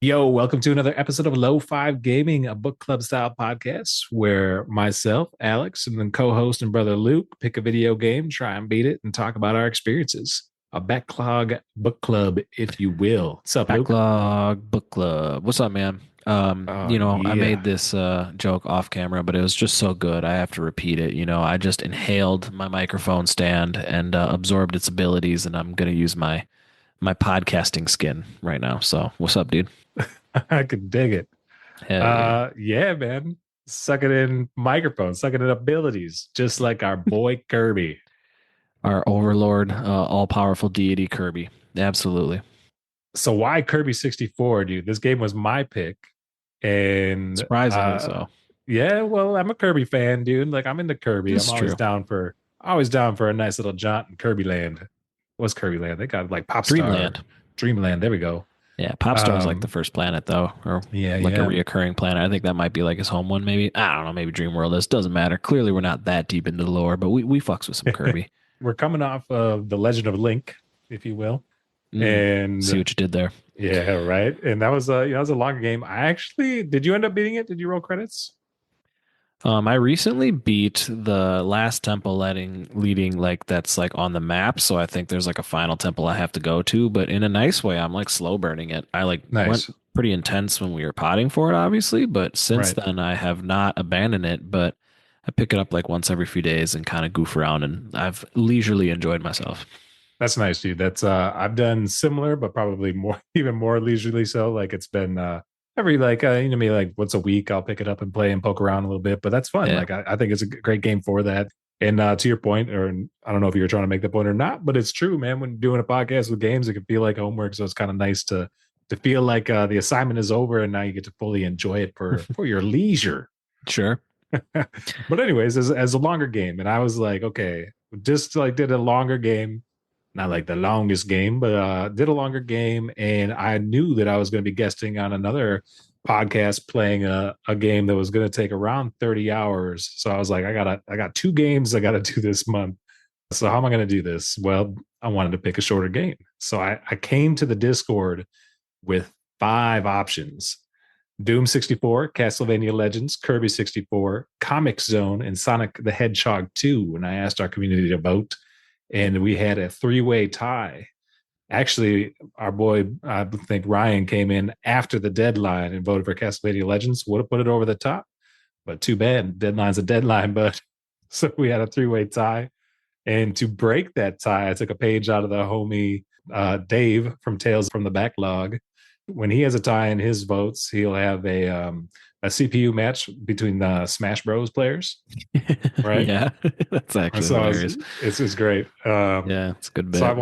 Yo, welcome to another episode of Low Five Gaming, a book club style podcast where myself, Alex, and then co host and brother Luke pick a video game, try and beat it, and talk about our experiences. A backlog book club, if you will. What's up, Luke? Backlog book club. What's up, man? Oh, I made yeah. this joke off camera, but it was just so good. I have to repeat it. I just inhaled my microphone stand and absorbed its abilities, and I'm gonna use my podcasting skin right now. So, what's up, dude? I could dig it. Hell yeah. Yeah, man. Sucking in microphones, sucking in abilities, just like our boy Kirby. Our overlord, all-powerful deity Kirby. Absolutely. So why Kirby 64, dude? This game was my pick. And Surprisingly so. yeah, well, I'm a Kirby fan, dude. Like I'm into Kirby. This I'm is true. always down for a nice little jaunt in Kirby Land. What's Kirby Land? They got like Dreamland. Dreamland. There we go. Yeah, Popstar's like the first planet though, or Yeah, like a yeah. reoccurring planet. I think that might be like his home one, maybe. I don't know, maybe Dream World is. Doesn't matter. Clearly we're not that deep into the lore, but we fucks with some Kirby. We're coming off of the Legend of Link, if you will. See And what you did there. yeah, right. And that was that was a longer game. Did you end up beating it? Did you roll credits? I recently beat the last temple leading like that's like on the map, so I think there's like a final temple I have to go to, but in a nice way, I'm like slow burning it. I like went Nice. pretty intense when we were potting for it, obviously, but since Right. then I have not abandoned it, but I pick it up like once every few days and kind of goof around, and I've leisurely enjoyed myself. That's nice, dude. That's I've done similar, but probably more even more leisurely so. Like it's been every maybe like once a week I'll pick it up and play and poke around a little bit. But that's fun. Yeah. Like I think it's a great game for that. And to your point, or I don't know if you were trying to make the point or not, but it's true, man. When doing a podcast with games, it can feel like homework. So it's kind of nice to feel like the assignment is over and now you get to fully enjoy it for your leisure. Sure. But anyways, as a longer game, and I was like, okay, just like did a longer game, not like the longest game, but did a longer game, and I knew that I was going to be guesting on another podcast playing a game that was going to take around 30 hours. So I was like, I got two games I got to do this month. So how am I going to do this? Well, I wanted to pick a shorter game. So I came to the Discord with five options: Doom 64, Castlevania Legends, Kirby 64, Comic Zone, and Sonic the Hedgehog 2. And I asked our community to vote, and we had a three-way tie. Actually, our boy, I think Ryan, came in after the deadline and voted for Castlevania Legends. Would have put it over the top, but too bad. Deadline's a deadline, but so we had a three-way tie. And to break that tie, I took a page out of the homie Dave from Tales from the Backlog. When he has a tie in his votes, he'll have a CPU match between the Smash Bros players, right? Yeah, that's actually So hilarious. it's great. Yeah, it's a good So bit. I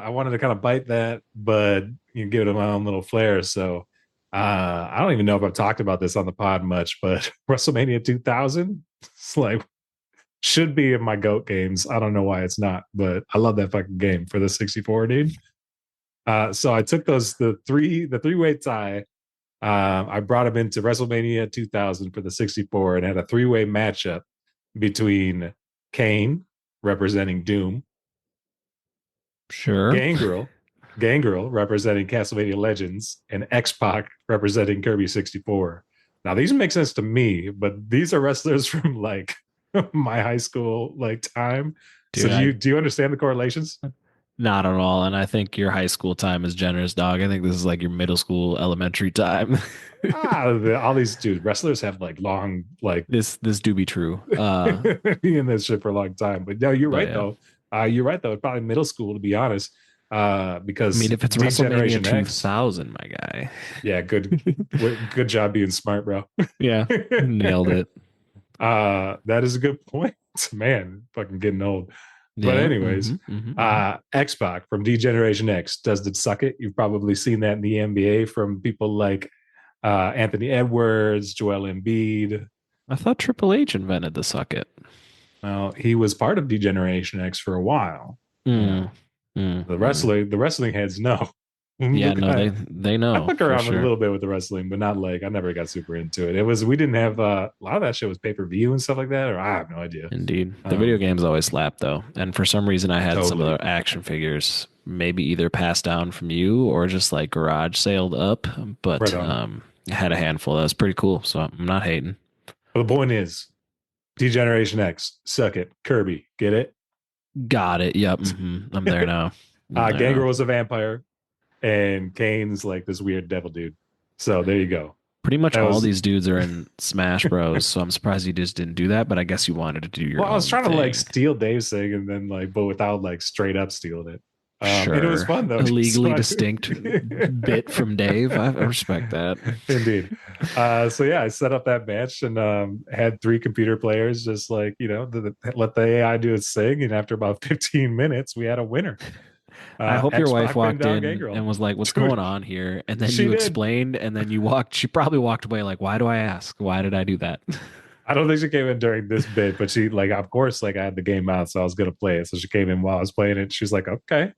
wanted to kind of bite that, but give it my own little flair. So I don't even know if I've talked about this on the pod much, but WrestleMania 2000, it's like should be in my GOAT games. I don't know why it's not, but I love that fucking game for the 64, dude. So I took the three-way tie. I brought him into WrestleMania 2000 for the 64 and had a three-way matchup between Kane representing Doom, Sure. Gangrel, Gangrel representing Castlevania Legends, and X-Pac representing Kirby 64. Now these make sense to me, but these are wrestlers from like my high school like time. So Dude, I do you understand the correlations? not at all. And I think your high school time is generous, dog. I think this is like your middle school, elementary time. All these dude wrestlers have like long like This do be true. be in this shit for a long time. But no, you're But right yeah. though. You're right though. Probably middle school to be honest. I Because mean, if it's D WrestleMania Generation X, 2000, my guy. yeah, good job being smart, bro. Yeah, nailed it. That is a good point. Man, fucking getting old. But Yeah. anyways, X-Pac from D Generation X does the suck it. You've probably seen that in the NBA from people like Anthony Edwards, Joel Embiid. I thought Triple H invented the suck it. Now he was part of D Generation X for a while. Mm, mm, mm. The wrestling heads know. Yeah, Look, no, they I know fuck for around with a sure. little bit with the wrestling, but not like I never got super into it. It was we didn't have a lot of that shit was pay per view and stuff like that, or I have no idea. Indeed. The video games always slap though. And for some reason I had some of Totally. the action figures maybe either passed down from you or just like garage sailed up. Right But on. I had a handful. That was pretty cool. So I'm not hating. But the point is, Degeneration X, suck it. Kirby, get it? Got it. Yep. I'm there now. I'm there Gangrel now. was a vampire, and Kane's like this weird devil dude. So there you go. Pretty much That all was these dudes are in Smash Bros. So I'm surprised you just didn't do that. But I guess you wanted to do well, your I was own trying to like thing. steal Dave's thing, and then like, but without like straight up stealing it. And it was Sure. fun though. A Just legally fun. distinct bit from Dave. I respect that. Indeed. So yeah, I set up that match and had three computer players, just like let the AI do its thing. And after about 15 minutes, we had a winner. I hope your wife Xbox pinned walked down in Gangrel. and was like, "What's Dude, going on here?" And then she you did. explained, and then you walked. She probably walked away like, "Why do I ask? Why did I do that?" I don't think she came in during this bit, but she like, of course, like I had the game out, so I was gonna play it. So she came in while I was playing it. She was like, "Okay,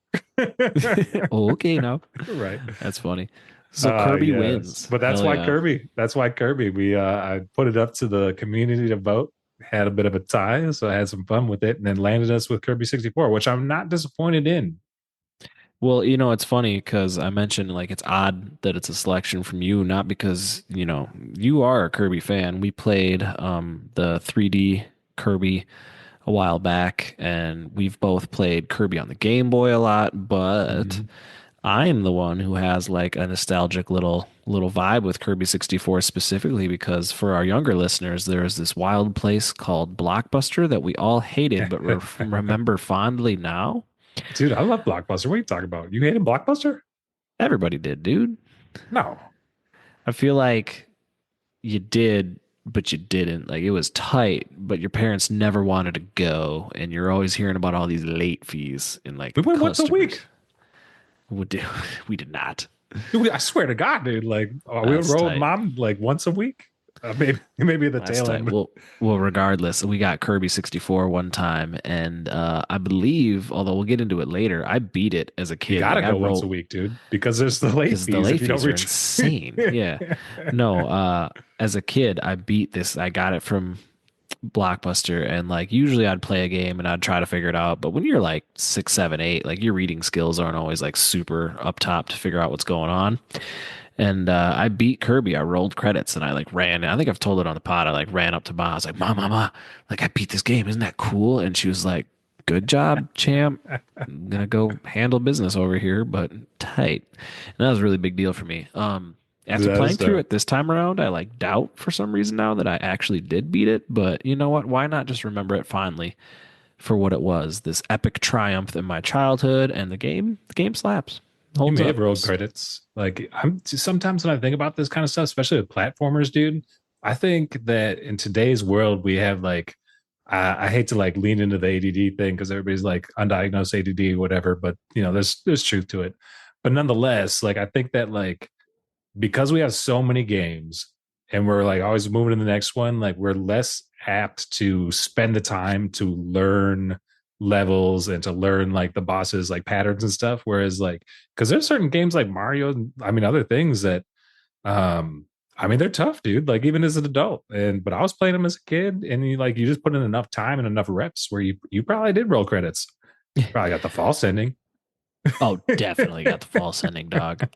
Okay, now right." that's funny. So Kirby Yes, wins. but that's Hell why yeah. Kirby. That's why Kirby. We I put it up to the community to vote. Had a bit of a tie, so I had some fun with it, and then landed us with Kirby 64, which I'm not disappointed in. Well, it's funny because I mentioned like it's odd that it's a selection from you, not because, you are a Kirby fan. We played the 3D Kirby a while back, and we've both played Kirby on the Game Boy a lot, but Mhm. I am the one who has like a nostalgic little vibe with Kirby 64 specifically because for our younger listeners, there is this wild place called Blockbuster that we all hated but remember fondly now. Dude, I love Blockbuster. What are you talking about? You hated Blockbuster? Everybody did, dude. No. I feel like you did, but you didn't. Like it was tight, but your parents never wanted to go, and you're always hearing about all these late fees and like We the went once a customers. week. We did, we did not. Dude, I swear to God, dude. Like we would That's roll with tight. mom like once a week. Maybe the That's tail tight. end. Well, regardless, we got Kirby 64 one time, and I believe, although we'll get into it later, I beat it as a You kid. Like gotta I go once a rolled week, dude, because there's the late because the fees if late you don't fees are reach. insane. Yeah. No, as a kid, I beat this. I got it from Blockbuster, and like usually I'd play a game and I'd try to figure it out. But when you're like 6, 7, 8, like your reading skills aren't always like super up top to figure out what's going on. And I beat Kirby. I rolled credits and I like ran. I think I've told it on the pod. I like ran up to Mom. I was like, "Mom, Mama, like I beat this game. Isn't that cool?" And she was like, "Good job, champ. I'm gonna go handle business over here, but tight." And that was a really big deal for me. After That is playing through dope. it this time around, I like doubt for some reason now that I actually did beat it. But you know what? Why not just remember it fondly for what it was? This epic triumph in my childhood, and the game slaps, You holds may up. have rolled credits. Like I'm sometimes when I think about this kind of stuff, especially with platformers, dude, I think that in today's world we have like I hate to like lean into the ADD thing because everybody's like undiagnosed ADD, whatever, but there's truth to it. But nonetheless, like I think that like because we have so many games and we're like always moving to the next one, like we're less apt to spend the time to learn levels and to learn like the bosses like patterns and stuff. Whereas like because there's certain games like Mario and I mean other things that I mean they're tough, dude. Like even as an adult. But I was playing them as a kid and you just put in enough time and enough reps where you probably did roll credits. Probably got the false ending. Oh, definitely got the false ending, dog.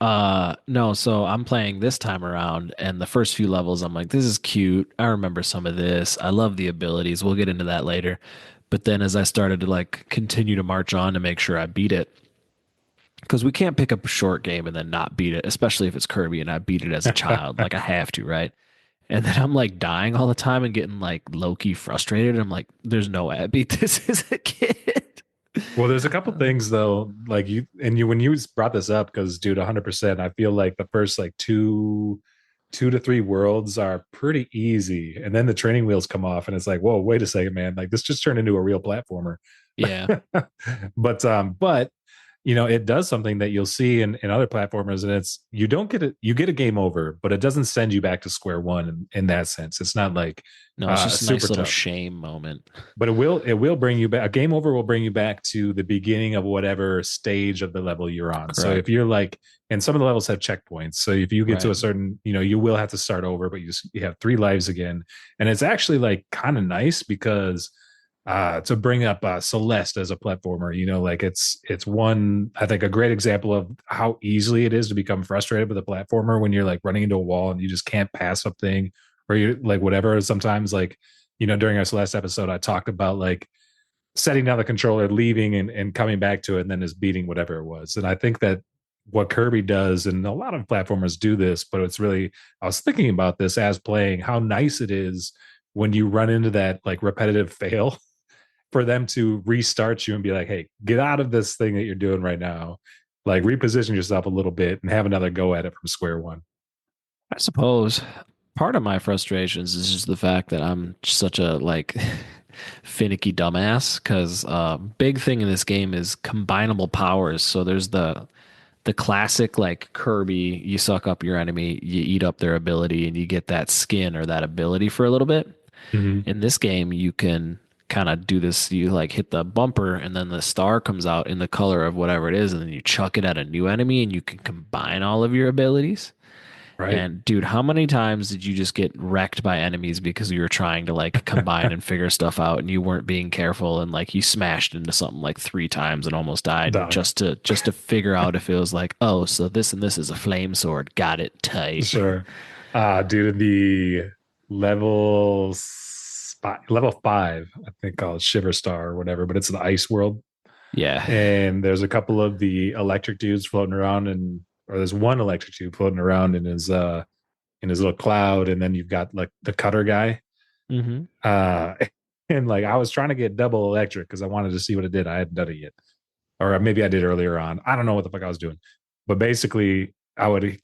No, so I'm playing this time around, and the first few levels, I'm like, this is cute. I remember some of this. I love the abilities. We'll get into that later. But then as I started to like continue to march on to make sure I beat it, because we can't pick up a short game and then not beat it, especially if it's Kirby and I beat it as a child. Like I have to, right? And then I'm like dying all the time and getting like low key frustrated. I'm like, there's no way I beat this as a kid. Well, there's a couple things though, like you when you brought this up, because dude, 100%, I feel like the first like two to three worlds are pretty easy, and then the training wheels come off, and it's like, whoa, wait a second, man, like this just turned into a real platformer. Yeah, But it does something that you'll see in other platformers, and it's you don't get it, you get a game over, but it doesn't send you back to square one in that sense. It's not like no, it's just a super nice little tough, shame moment. but it will bring you back. A game over will bring you back to the beginning of whatever stage of the level you're on. So if Correct. you're like, and some of the levels have checkpoints, so if you get to Right. a certain, you will have to start over, but you have three lives again. And it's actually like kind of nice because to bring up Celeste as a platformer. You know, like it's one, I think, a great example of how easily it is to become frustrated with a platformer when you're like running into a wall and you just can't pass something, or you like whatever. Sometimes, like, you know, during our Celeste episode, I talked about like setting down the controller, leaving and coming back to it, and then just beating whatever it was. And I think that what Kirby does, and a lot of platformers do this, but it's really, I was thinking about this as playing, how nice it is when you run into that like repetitive fail for them to restart you and be like, hey, get out of this thing that you're doing right now. Like reposition yourself a little bit and have another go at it from square one. I suppose part of my frustrations is just the fact that I'm such a like finicky dumbass because big thing in this game is combinable powers. So there's the classic like Kirby, you suck up your enemy, you eat up their ability, and you get that skin or that ability for a little bit. Mm-hmm. In this game, you can kind of do this. You like hit the bumper, and then the star comes out in the color of whatever it is, and then you chuck it at a new enemy, and you can combine all of your abilities. Right. And dude, how many times did you just get wrecked by enemies because you were trying to like combine and figure stuff out and you weren't being careful and like you smashed into something like 3 times and almost died Done. just to figure out if it was like, oh, so this and this is a flame sword. Got it tight. Sure. Dude, the level 5, I think, called Shiver Star or whatever, but it's the ice world. Yeah. And there's a couple of the electric dudes floating around, and or there's one electric dude floating around in his little cloud, and then you've got like the cutter guy. Hmm. Uh and like I was trying to get double electric because I wanted to see what it did. I hadn't done it yet. Or maybe I did earlier on. I don't know what the fuck I was doing. But basically I would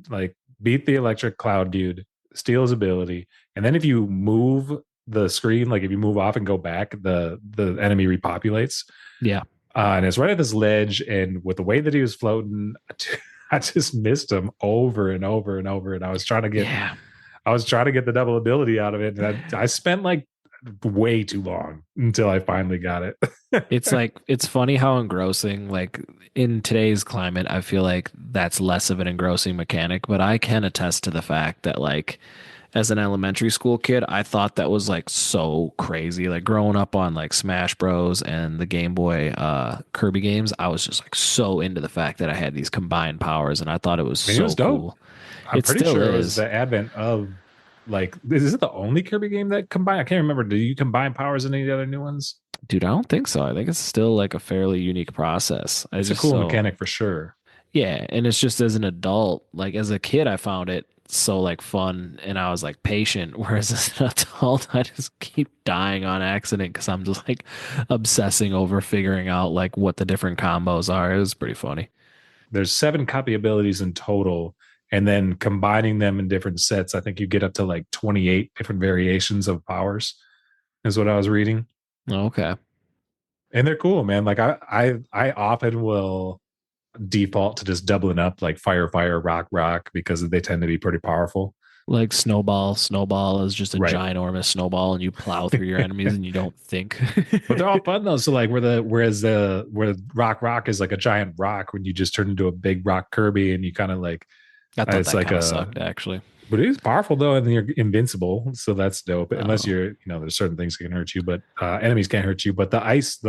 like beat the electric cloud dude, steal his ability, and then if you move the screen, like if you move off and go back, the enemy repopulates. Yeah. And it's right at this ledge, and with the way that he was floating, I just missed him over and over and over. And Yeah. I was trying to get the double ability out of it, and I spent like way too long until I finally got it. It's like it's funny how engrossing, like in today's climate, I feel like that's less of an engrossing mechanic, but I can attest to the fact that like as an elementary school kid, I thought that was like so crazy. Like growing up on like Smash Bros and the Game Boy Kirby games, I was just like so into the fact that I had these combined powers and I thought it was I mean, it was so dope. cool. I'm It pretty still sure it was is. the advent of like, is it the only Kirby game that combine? I can't remember. Do you combine powers in any of the other new ones? Dude, I don't think so. I think it's still like a fairly unique process. I It's a just cool so mechanic for sure. yeah, and it's just as an adult, like as a kid, I found it so like fun and I was like patient. Whereas as an adult, I just keep dying on accident because I'm just like obsessing over figuring out like what the different combos are. It was pretty funny. There's 7 copy abilities in total, and then combining them in different sets, I think you get up to like 28 different variations of powers, is what I was reading. Okay. And they're cool, man. Like I often will default to just doubling up like fire, fire, rock, rock, because they tend to be pretty powerful. Like snowball. Snowball is just a Right. ginormous snowball and you plow through your enemies and you don't think. But they're all fun though. So like where rock rock is like a giant rock, when you just turn into a big rock Kirby and you kind of like I thought it's that like kind of a, sucked actually. but it is powerful though, and then you're invincible. So that's dope. Unless Oh. you're, you know, there's certain things that can hurt you, but enemies can't hurt you. But the ice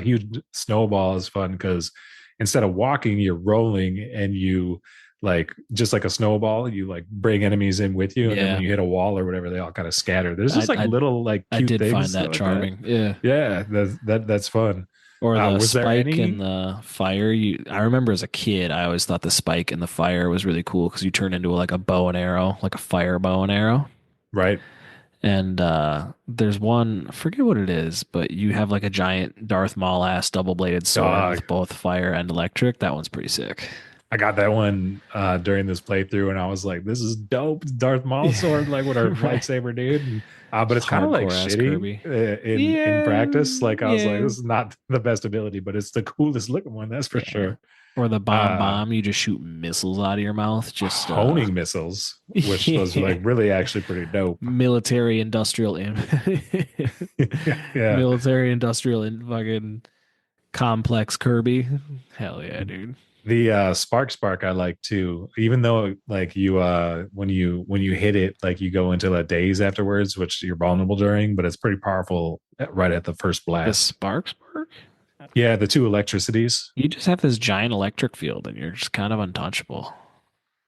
huge snowball is fun because instead of walking, you're rolling, and you like just like a snowball, you like bring enemies in with you, and then when Yeah. you hit a wall or whatever, they all kind of scatter. There's I, just like I little like I cute did find things that like that. charming. Yeah. Yeah, that's fun. Or the Was there spike in any the fire. I remember as a kid, I always thought the spike in the fire was really cool because you turn into like a bow and arrow, like a fire bow and arrow. right? And there's one, I forget what it is, but you have like a giant Darth Maul ass double bladed sword Dog. with both fire and electric. That one's pretty sick. I got that one during this playthrough, and I was like, "This is dope, Darth Maul sword, like with our Right. lightsaber, dude." And, but it's kind of like Hardcore ass shitty Kirby. in Yeah, practice. Like I was like, yeah. "This is not the best ability, but it's the coolest looking one, that's for Yeah. sure." Or the bomb Uh, bomb, you just shoot missiles out of your mouth. Just Honing missiles, which was yeah. like really actually pretty dope. Military industrial Yeah, military industrial in fucking complex Kirby. Hell yeah, dude. The Spark I like too, even though like you when you hit it, like you go into a daze afterwards, which you're vulnerable during, but it's pretty powerful right at the first The blast. spark? Yeah, the two electricities. You just have this giant electric field and you're just kind of untouchable.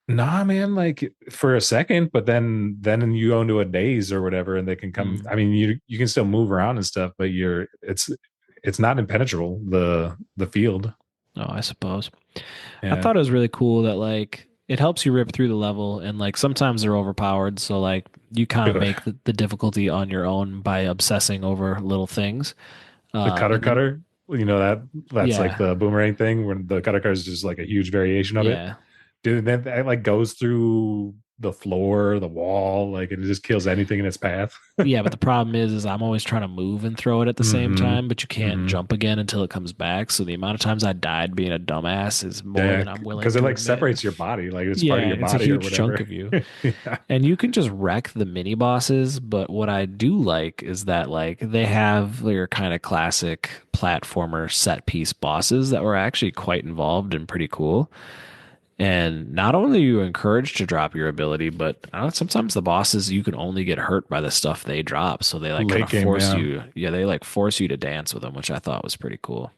Nah, man, like for a second, but then you go into a daze or whatever, and they can come. Mm. I mean, you can still move around and stuff, but it's not impenetrable, the field. Oh, I suppose. I Yeah. thought it was really cool that like it helps you rip through the level and like sometimes they're overpowered, so like you kind of make the difficulty on your own by obsessing over little things. The And then cutter, that's like yeah, the boomerang thing when the cutter is just like a huge variation of it. yeah. Dude, then that like goes through the floor, the wall, like it just kills anything in its path. Yeah, but the problem is I'm always trying to move and throw it at the same Mm-hmm. time, but you can't Mm-hmm. jump again until it comes back. So the amount of times I died being a dumbass is more Yeah, than I'm willing because it to like admit. separates your body, like it's part of Yeah, your it's a body or huge chunk whatever. of you. Yeah. And you can just wreck the mini bosses, but what I do like is that like they have their kind of classic platformer set piece bosses that were actually quite involved and pretty cool. And not only are you encouraged to drop your ability, but sometimes the bosses you can only get hurt by the stuff they drop. So they like kind Late of game, force yeah. you. Yeah, they like force you to dance with them, which I thought was pretty cool.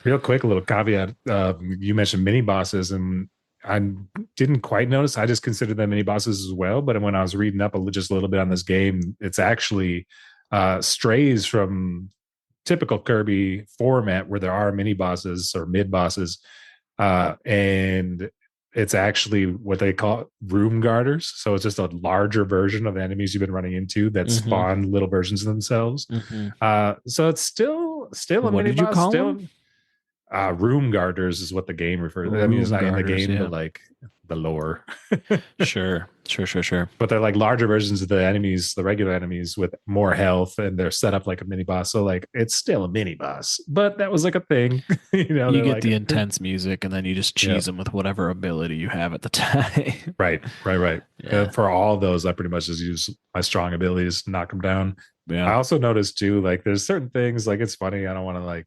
Real quick, a little caveat. You mentioned mini bosses, and I didn't quite notice. I just considered them mini bosses as well. But when I was reading up just a little bit on this game, it's actually strays from typical Kirby format where there are mini bosses or mid bosses, and it's actually what they call room guarders. So it's just a larger version of the enemies you've been running into that Hmm. spawn little versions of themselves. Hmm. So it's still a What mini did you boss, call them? still room guarders is what the game refers. I mean, it's Room not in the garters. game, but Yeah. like the lore. Sure. Sure. Sure. Sure. But they're like larger versions of the enemies, the regular enemies with more health, and they're set up like a mini boss. So like it's still a mini boss, but that was like a thing. You They're get like, the intense music and then you just yeah, cheese them with whatever ability you have at the time. right. Yeah. For all those, I pretty much just use my strong abilities to knock them down. I Yeah. also noticed too, like there's certain things like it's funny. I don't want to like.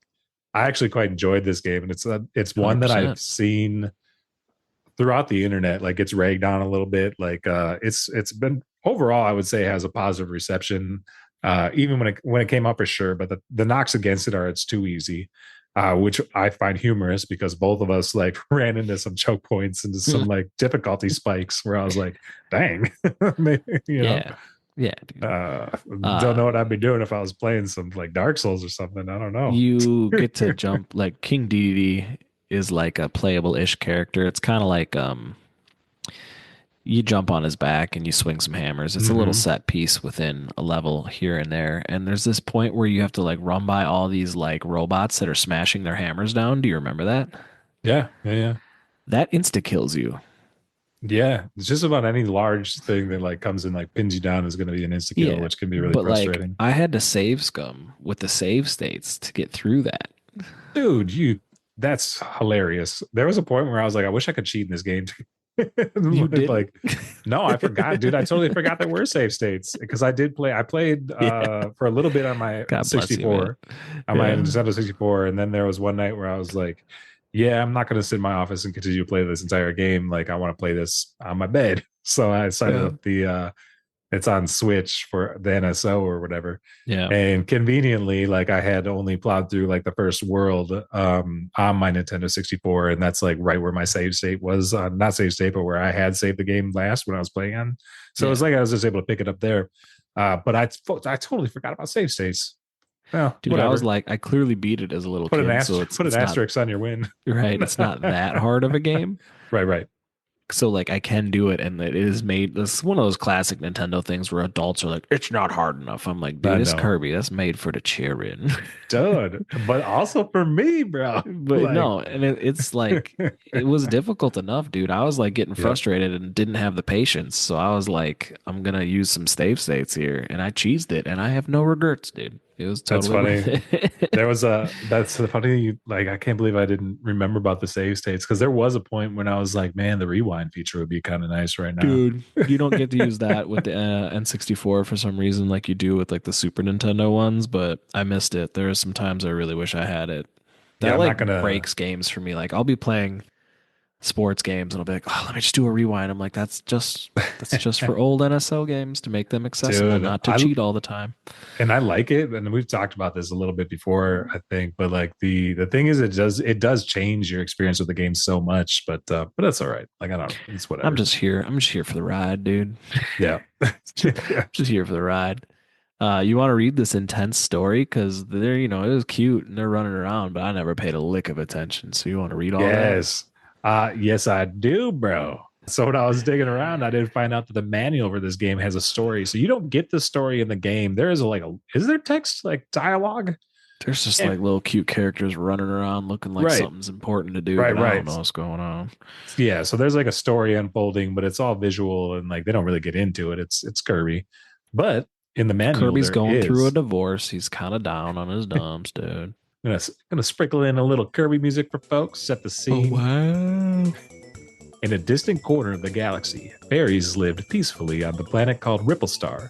I actually quite enjoyed this game, and it's one that I've 100%. seen throughout the internet. Like it's ragged on a little bit. Like it's been overall, I would say, has a positive reception. Even when it came up for sure, but the knocks against it are it's too easy. Which I find humorous because both of us like ran into some choke points and some like difficulty spikes where I was like, dang, you know, Yeah. Yeah, dude. don't Uh, know what I'd be doing if I was playing some like Dark Souls or something. I don't know. you get to jump like King Dedede is like a playable-ish character. It's kind of like you jump on his back and you swing some hammers. It's a little Hmm. set piece within a level here and there. And there's this point where you have to like run by all these like robots that are smashing their hammers down. Do you remember that? Yeah. That insta kills you. Yeah, it's just about any large thing that like comes in like pins you down is going to be an insta kill, Yeah. which can be really But like frustrating. I had to save scum with the save states to get through that. Dude, that's hilarious. There was a point where I was like, I wish I could cheat in this game. You didn't? Like, no, I forgot, dude. I totally forgot there were save states because I played Yeah. for a little bit on my God bless you, man. 64, on my Yeah. Nintendo 64, and then there was one night where I was like, yeah, I'm not going to sit in my office and continue to play this entire game. Like, I want to play this on my bed. So I started Yeah. up it's on Switch for the NSO or whatever. Yeah. And conveniently, like I had only plowed through like the first world on my Nintendo 64, and that's like right where my save state was. Not save state, but where I had saved the game last when I was playing on. So it was Yeah. like I was just able to pick it up there. But I totally forgot about save states. Well, Dude, I was whatever. like, I clearly beat it as a little kid, so Put an it's not asterisk on your win. right. It's not that hard of a game. Right. So like I can do it, and it is made. This one of those classic Nintendo things where adults are like, "It's not hard enough." I'm like, I dude, it's know, Kirby. That's made for the children. dude. But also for me, bro. But Like, no, and it's like it was difficult enough, dude. I was like getting yep. frustrated and didn't have the patience. So I was like, I'm gonna use some save states here, and I cheesed it, and I have no regrets, dude. It was That's totally worth funny. it. There was that's the funny, like I can't believe I didn't remember about the save states because there was a point when I was like, man, the rewind feature would be kind of nice right now. Dude, you don't get to use that with the N64 for some reason, like you do with like the Super Nintendo ones, but I missed it. There are some times I really wish I had it. Yeah, That I'm not like gonna. breaks games for me. Like I'll be playing sports games, and I'll be like, oh, let me just do a rewind. I'm like, that's just for old NSO games to make them accessible, Dude, not to cheat all the time. I like it, and we've talked about this a little bit before, I think. But like the thing is, it does change your experience with the game so much. But that's all right. Like I don't know, it's I'm whatever. just here. I'm just here for the ride, dude. Yeah, yeah, Just here for the ride. You want to read this intense story? Because they're, it was cute and they're running around, but I never paid a lick of attention. So you want to read all that? yes, yes, I do, bro. So when I was digging around, I did find out that the manual for this game has a story. So you don't get the story in the game. There is is there text like dialogue? There's just And, like little cute characters running around looking like right, something's important to do, right, but I don't right. know what's going on. Yeah, so there's like a story unfolding, but it's all visual and like they don't really get into it. It's Kirby. But in the manual Kirby's there going through a is divorce. He's kind of down on his dumps, dude. gonna sprinkle in a little Kirby music for folks, set the Oh, scene. wow. In a distant corner of the galaxy, fairies lived peacefully on the planet called Ripple Star.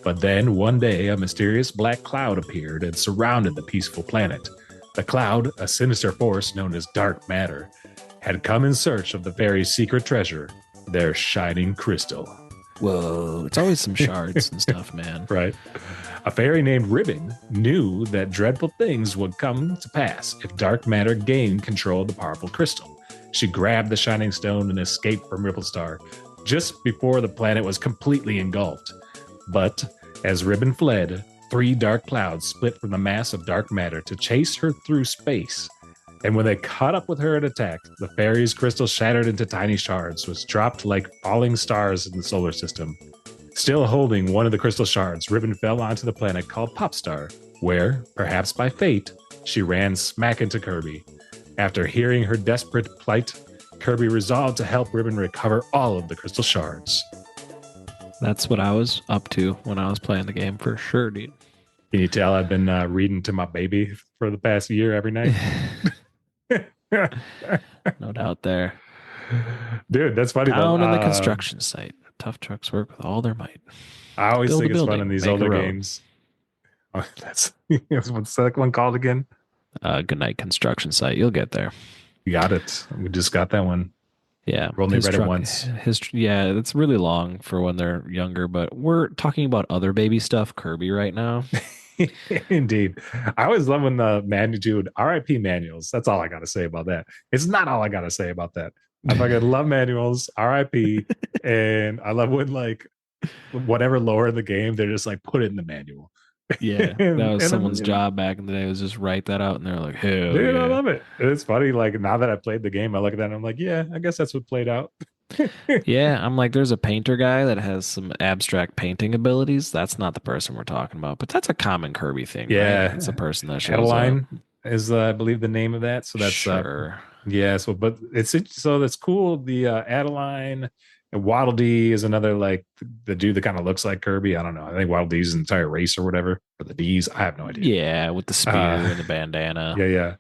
But then one day a mysterious black cloud appeared and surrounded the peaceful planet. The cloud, a sinister force known as dark matter, had come in search of the fairies' secret treasure, their shining crystal. Whoa. It's always some shards and stuff, man. Right. A fairy named Ribbon knew that dreadful things would come to pass if dark matter gained control of the powerful crystal. She grabbed the shining stone and escaped from Ripple Star just before the planet was completely engulfed. But as Ribbon fled, 3 dark clouds split from the mass of dark matter to chase her through space. And when they caught up with her and attacked, the fairy's crystal shattered into tiny shards, was dropped like falling stars in the solar system. Still holding one of the crystal shards, Ribbon fell onto the planet called Popstar, where, perhaps by fate, she ran smack into Kirby. After hearing her desperate plight, Kirby resolved to help Ribbon recover all of the crystal shards. That's what I was up to when I was playing the game for sure, dude. Can you tell I've been reading to my baby for the past year every night? No doubt there. Dude, that's funny though. Down in the construction site. Tough trucks work with all their might. I always Build a think it's fun building, in these make a older road. games. Oh, what's the second one called again? Good night construction site. You'll get there. You got it. We just got that one. Yeah. We only read it once. Yeah, it's really long for when they're younger, but we're talking about other baby stuff, Kirby, right now. Indeed. I always love when the magnitude RIP manuals. That's all I gotta say about that. It's not all I gotta say about that. I fucking love manuals, RIP, and I love when like whatever lore in the game, they're just like put it in the manual. Yeah, that was someone's You know, job back in the day, was just write that out, and they're like, hell dude, I yeah. love it. It's funny. Like now that I played the game, I look at that and I'm like, yeah, I guess that's what played out. Yeah, I'm like, there's a painter guy that has some abstract painting abilities. That's not the person we're talking about, but that's a common Kirby thing, right? Yeah, It's a person that shows up. Adeline is I believe the name of that. So that's Sure. yeah. So but so that's cool. The Adeline and Waddle Dee is another like the dude that kind of looks like Kirby. I don't know. I think Waddle Dee's an entire race or whatever for the D's. I have no idea. Yeah, with the spear and the bandana. Yeah, yeah.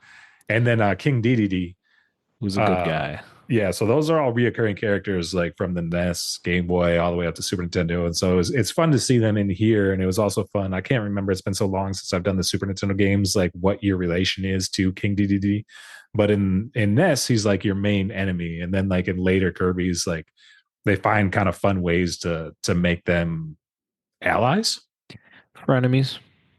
And then King Dedede. Who's a good guy. Yeah, so those are all reoccurring characters like from the NES, Game Boy, all the way up to Super Nintendo, and so it's fun to see them in here. And it was also fun. I can't remember; it's been so long since I've done the Super Nintendo games. Like what your relation is to King Dedede, but in NES, he's like your main enemy, and then like in later Kirby's, like they find kind of fun ways to make them allies. Frenemies.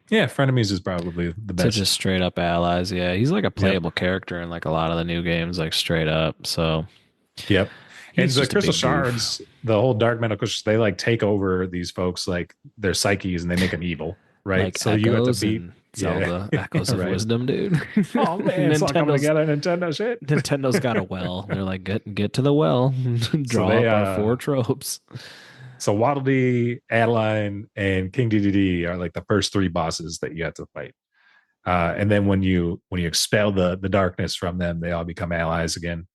Yeah, frenemies is probably the To best. just straight up allies. Yeah, he's like a Yep, playable character in like a lot of the new games, like straight up. So yep. And he's the just a crystal big goof. shards, the whole dark metal crystals, they like take over these folks, like their psyches, and they make them evil, right? Like So you have to Echoes beat, and yeah, Zelda, Echoes of right. Wisdom, dude. Oh man, it's all coming together, Nintendo shit. Nintendo's got a well. They're like, get to the well, draw they, up our 4 tropes. So Waddle Dee, Adeline, and King Dedede are like the first 3 bosses that you have to fight. And then when you expel the darkness from them, they all become allies again.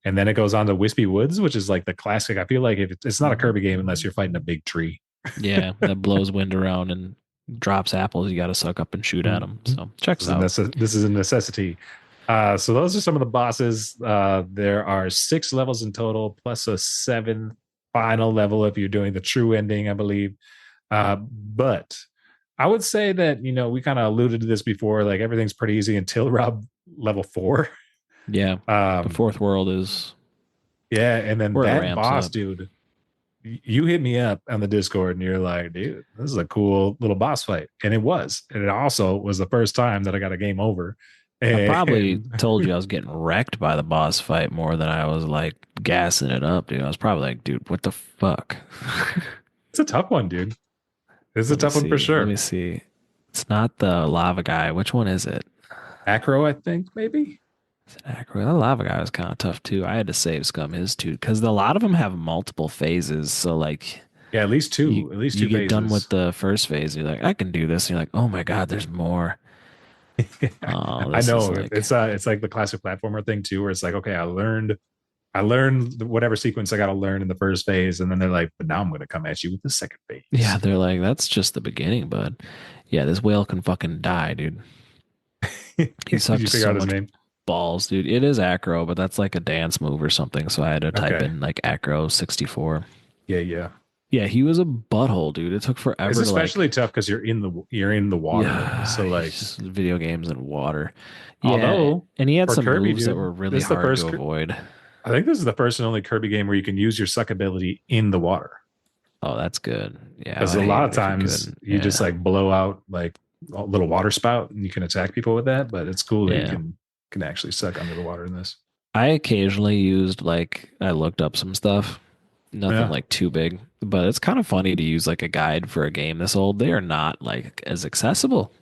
And then it goes on to Wispy Woods, which is like the classic. I feel like if it's not a Kirby game unless you're fighting a big tree. Yeah, that blows wind around and drops apples. You got to suck up and shoot at them. So checks out. This is a necessity. So those are some of the bosses. There are 6 levels in total, plus a 7th final level if you're doing the true ending, I believe. But I would say that, we kind of alluded to this before, like everything's pretty easy until Rob level 4. Yeah, the 4th world is Yeah, and then where it that ramps boss, up. dude, you hit me up on the Discord and you're like, dude, this is a cool little boss fight. And it was. And it also was the first time that I got a game over. I probably And told you I was getting wrecked by the boss fight more than I was like gassing it up, dude. I was probably like, dude, what the fuck? it's a tough one, dude. It's a Let me tough one for see. Let sure. me see. It's not the lava guy. Which one is it? Acro, I think, maybe. It's Acro. The lava guy was kind of tough too. I had to save scum his too because a lot of them have multiple phases. So like Yeah, at least you two get done with phases. the first phase, you're like, I can do this. And you're like, oh my god, there's more. Oh, I this is know like, it's like the classic platformer thing too, where it's like, okay, I learned whatever sequence I got to learn in the first phase, and then they're like, but now I'm going to come at you with the second yeah, phase. they're like, that's just the beginning, bud. Yeah, this whale can fucking die, dude. He Did you sucked figure so out his much name? balls, dude. It is acro, but that's like a dance move or something. So I had to type Okay, in like acro 64. yeah, yeah. Yeah, he was a butthole, dude. It took It's forever to like, especially tough because you're in the water though. yeah, So like, he's video games and water. Yeah, although and he had for some Kirby, moves that dude, were really this is the hard first. to avoid. I think this is the first and only Kirby game where you can use your suck ability in the water. Oh, that's good. Yeah, Because I a hate lot it of if you times couldn't. you just Yeah, like blow out like a little water spout and you can attack people with that. But it's cool that you yeah. can actually suck under the water in this. I occasionally used like I looked up some stuff. Nothing Yeah. like too big, but it's kind of funny to use like a guide for a game this old. They are not like as accessible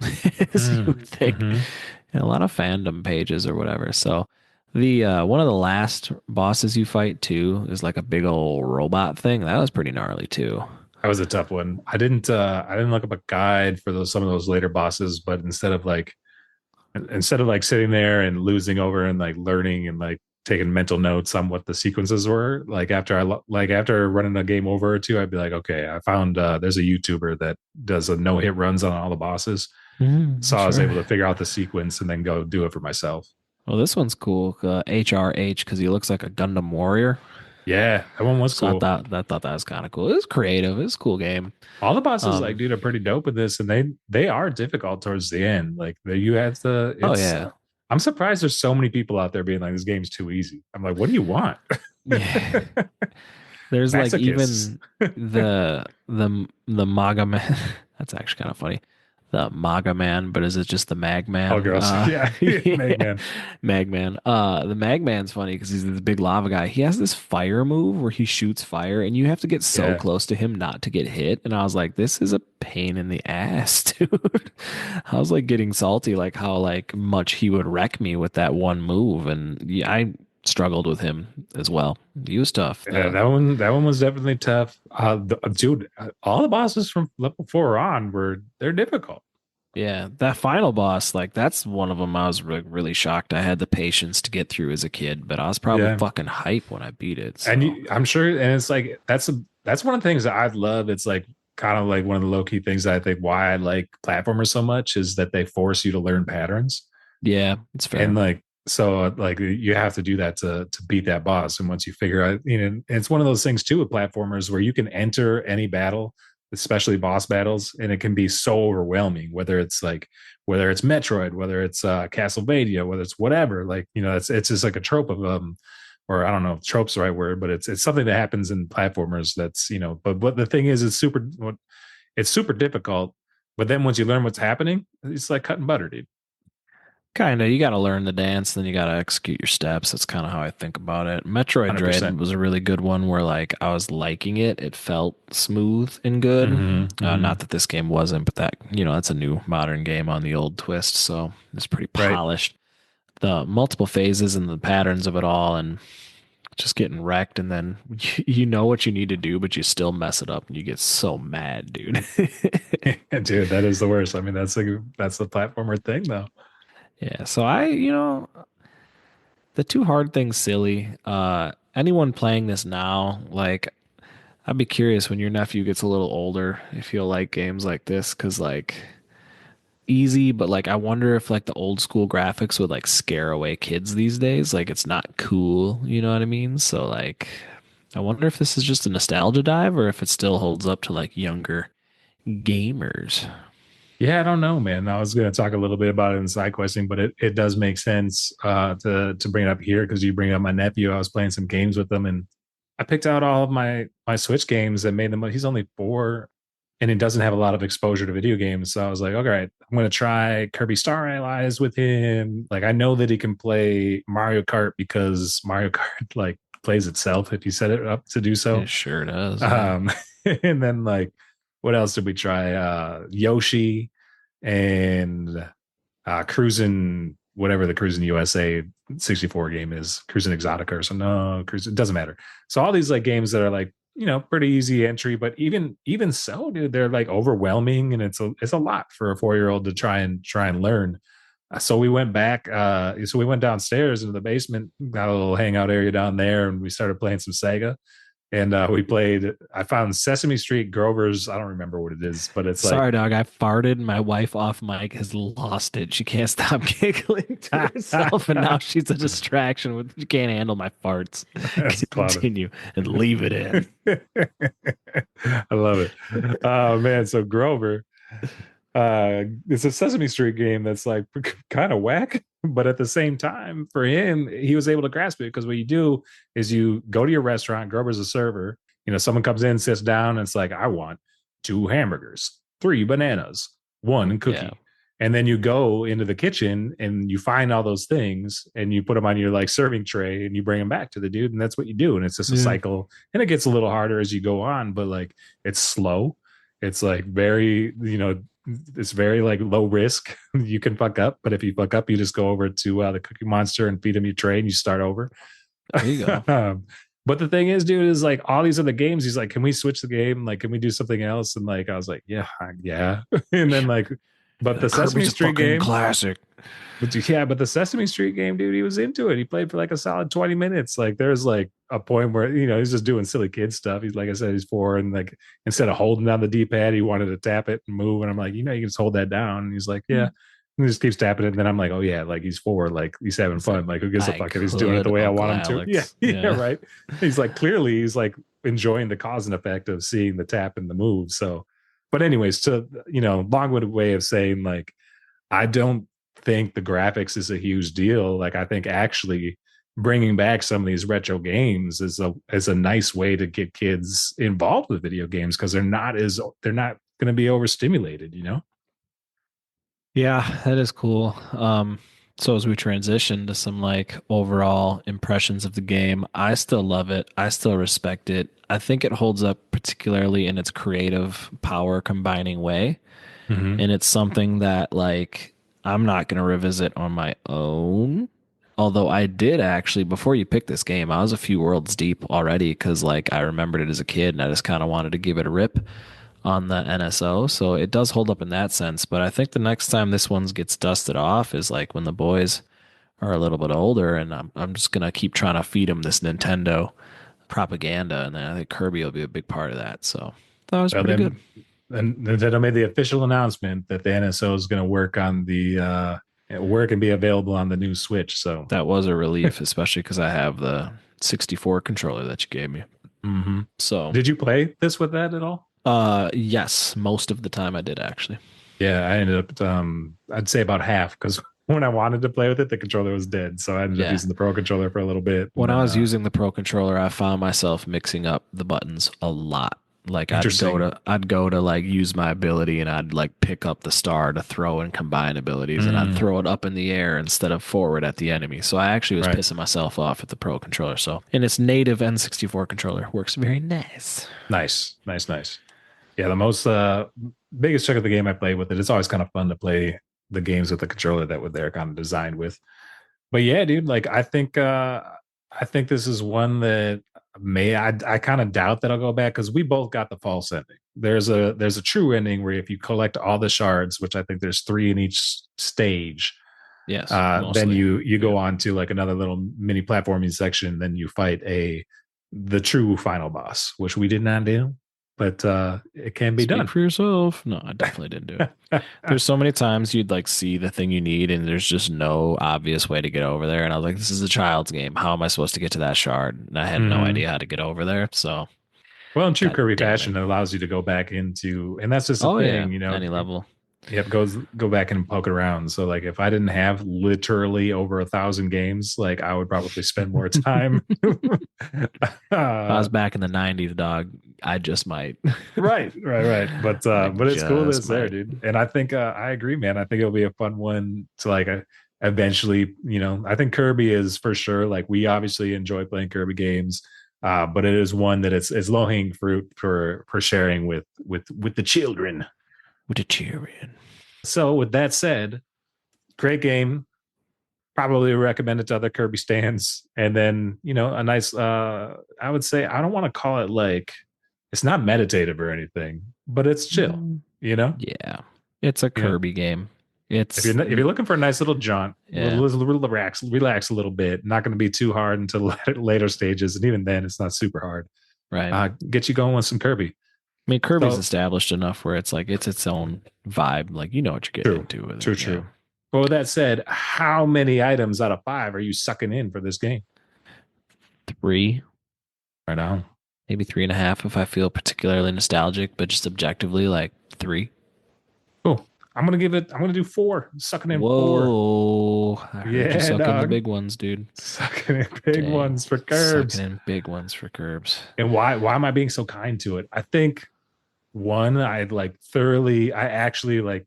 as you would think. Mm-hmm. And a lot of fandom pages or whatever. So the one of the last bosses you fight too is like a big old robot thing. That was pretty gnarly too. That was a tough one. I didn't look up a guide for those some of those later bosses, but instead of like sitting there and losing over and like learning and like taking mental notes on what the sequences were, like after running a game over or two, I'd be like, okay, I found there's a YouTuber that does a no hit runs on all the bosses, so I was Sure. able to figure out the sequence and then go do it for myself. Well, this one's cool. HRH because he looks like a Gundam warrior. Yeah, that one was So I cool. thought that was kind of cool. It was creative. It was a cool game. All the bosses, like, Um. dude, are pretty dope with this, and they are difficult towards the end. Like, you have to. Oh It's. yeah. I'm surprised there's so many people out there being like, this game's too easy. I'm like, what do you want? Yeah. There's like Masochists. even the MAGA man. That's actually kind of funny. The MAGA man, but is it just the Mag All man? girls. Yeah, Yeah, man. Mag man. The Mag man's funny because he's this big lava guy. He has this fire move where he shoots fire, and you have to get so Yeah, close to him not to get hit. And I was like, this is a pain in the ass, dude. I was like getting salty, like how like much he would wreck me with that one move, and yeah, I struggled with him as well. He was tough. yeah. That one was definitely tough. Dude, all the bosses from level 4 on they're difficult. Yeah, that final boss, like that's one of them I was really shocked I had the patience to get through as a kid, but I was probably Yeah, fucking hype when I beat it. and So, I'm sure, and it's like that's one of the things that I love. It's like kind of like one of the low key things that I think why I like platformers so much is that they force you to learn patterns. yeah, it's And fair. like so like you have to do that to beat that boss. And once you figure out, it's one of those things too with platformers where you can enter any battle, especially boss battles, and it can be so overwhelming, whether it's Metroid, whether it's Castlevania, whether it's whatever. Like, it's just like a trope of or I don't know if trope's the right word, but it's something that happens in platformers that's, but the thing is it's super difficult. But then once you learn what's happening, it's like cutting butter, dude. Kind of, you got to learn the dance, then you got to execute your steps. That's kind of how I think about it. Metroid Dread 100%. was a really good one where like I was liking it. It felt smooth and good. Mm-hmm, mm-hmm. Not that this game wasn't, but that, that's a new modern game on the old twist, so it's pretty Right. polished. The multiple phases and the patterns of it all and just getting wrecked and then you know what you need to do but you still mess it up and you get so mad, dude. Dude, that is the worst. I mean, that's the platformer thing though. Yeah, so the too hard thing's silly. Anyone playing this now, like I'd be curious when your nephew gets a little older if he'll like games like this cuz like easy, but like I wonder if like the old school graphics would like scare away kids these days. Like it's not cool, you know what I mean? So like I wonder if this is just a nostalgia dive or if it still holds up to like younger gamers. Yeah, I don't know, man. I was going to talk a little bit about it in side questing, but it does make sense to bring it up here because you bring up my nephew. I was playing some games with him, and I picked out all of my Switch games and made them. He's only 4, and he doesn't have a lot of exposure to video games. So I was like, all right, I'm going to try Kirby Star Allies with him. Like I know that he can play Mario Kart because Mario Kart like plays itself if you set it up to do It so. sure does. Yeah. Um, and then like what else did we try? Yoshi and Cruising, whatever the Cruising USA 64 game is, Cruising Exotica or something. No, Cruising, it doesn't matter. So all these like games that are like, pretty easy entry, but even so, dude, they're like overwhelming and it's a lot for a 4-year-old to try and learn. So we went back, so we went downstairs into the basement, got a little hangout area down there, and we started playing some Sega. And we played. I found Sesame Street Grover's. I don't remember what it is, but it's like Sorry, dog. I farted. My wife off mic has lost it. She can't stop giggling to herself, and now she's a distraction. She can't handle my farts. that's clown. Continue and leave it in. I love it. Oh man, so Grover, it's a Sesame Street game that's like kind of whack, but at the same time, for him, he was able to grasp it because what you do is you go to your restaurant. Grover's a server. Someone comes in, sits down, and it's like, I want 2 hamburgers, 3 bananas, 1 cookie. Yeah. And then you go into the kitchen and you find all those things and you put them on your like serving tray and you bring them back to the dude. And that's what you do. And it's just a cycle. And it gets a little harder as you go on, but like it's slow. It's like very, it's very like low risk. You can fuck up, but if you fuck up, you just go over to the Cookie Monster and feed him your tray and you start over. There you go. But the thing is, dude, is like all these other games. He's like, "Can we switch the game? Like, can we do something else?" And like, I was like, "Yeah, yeah." And then like, but the Sesame Street game, classic. but the Sesame Street game, dude, he was into it. He played for like a solid 20 minutes. Like, there's like a point where he's just doing silly kid stuff. He's like I said, he's 4, and like instead of holding down the D-pad, he wanted to tap it and move. And I'm like, you can just hold that down. And he's like, yeah. And he just keeps tapping it. And then I'm like, oh yeah, like he's 4, like he's having fun. Like who gives a fuck if he's doing it the way I want him to? Yeah, right. He's like clearly he's like enjoying the cause and effect of seeing the tap and the move. So, but anyways, to long-winded way of saying like, I don't think the graphics is a huge deal. Like I think actually bringing back some of these retro games is a nice way to get kids involved with video games because they're not going to be overstimulated. Yeah, that is cool. So as we transition to some like overall impressions of the game, I still love it. I still respect it. I think it holds up particularly in its creative power combining way. Mm-hmm. And it's something that like I'm not going to revisit on my own. Although I did actually, before you picked this game, I was a few worlds deep already because like I remembered it as a kid and I just kind of wanted to give it a rip on the NSO. So it does hold up in that sense. But I think the next time this one gets dusted off is like when the boys are a little bit older and I'm just going to keep trying to feed them this Nintendo propaganda. And then I think Kirby will be a big part of that. So that was pretty good. And Nintendo made the official announcement that the NSO is going to work on work and be available on the new Switch. So that was a relief, especially because I have the 64 controller that you gave me. Mm-hmm. So did you play this with that at all? Yes, most of the time I did actually. Yeah, I ended up I'd say about half because when I wanted to play with it, the controller was dead. So I ended up using the Pro controller for a little bit. When I was using the Pro controller, I found myself mixing up the buttons a lot. Like I'd go to like use my ability and I'd like pick up the star to throw and combine abilities and I'd throw it up in the air instead of forward at the enemy. So I actually was pissing myself off at the Pro controller. So and its native N64 controller works very nice. Nice. Yeah, the most biggest chunk of the game I played with it. It's always kind of fun to play the games with the controller that they're kind of designed with. But yeah, dude, like I think this is one that I kind of doubt that I'll go back because we both got the false ending. There's a true ending where if you collect all the shards, which I think there's 3 in each stage, yes, then you go on to like another little mini platforming section, then you fight the true final boss, which we did not do. But it can be done for yourself. No, I definitely didn't do it. There's so many times you'd like see the thing you need and there's just no obvious way to get over there. And I was like, this is a child's game. How am I supposed to get to that shard? And I had no idea how to get over there. So, well, in true Kirby fashion, it allows you to go back into, and that's just a thing, any level. Yep, go back and poke around. So like if I didn't have literally over 1,000 games, like I would probably spend more time. If I was uh, back in the 90s, dog, I just might. right. I But it's cool that just it's there, might. dude. And I think I agree, man. I think it'll be a fun one to like eventually, I think Kirby is for sure. Like we obviously enjoy playing Kirby games. But it is one that it's low hanging fruit for sharing with the children. With a cheering. So with that said, great game. Probably recommend it to other Kirby stands. And then, a nice I would say I don't want to call it like it's not meditative or anything, but it's chill, Mm, you know? yeah. It's a You know, Kirby game. if you're looking for a nice little jaunt, Yeah. relax a little bit. Not going to be too hard until later stages, and even then, it's not super hard. Right. I Get you going with some Kirby. mean, Kirby's So established enough where it's like it's its own vibe. Like you know what you're getting true, into with true, it. Yeah. true. Well, with that said, how many items out of 5 are you sucking in for this game? 3, Right on. maybe 3.5 if I feel particularly nostalgic, but just objectively like 3. Cool. I'm gonna do 4. Sucking in 4. Whoa. I heard you Yeah, sucking the dog. big ones, dude. Sucking in big Dang. ones for Sucking curbs. in big ones for curbs. And why am I being so kind to it? I think one, I actually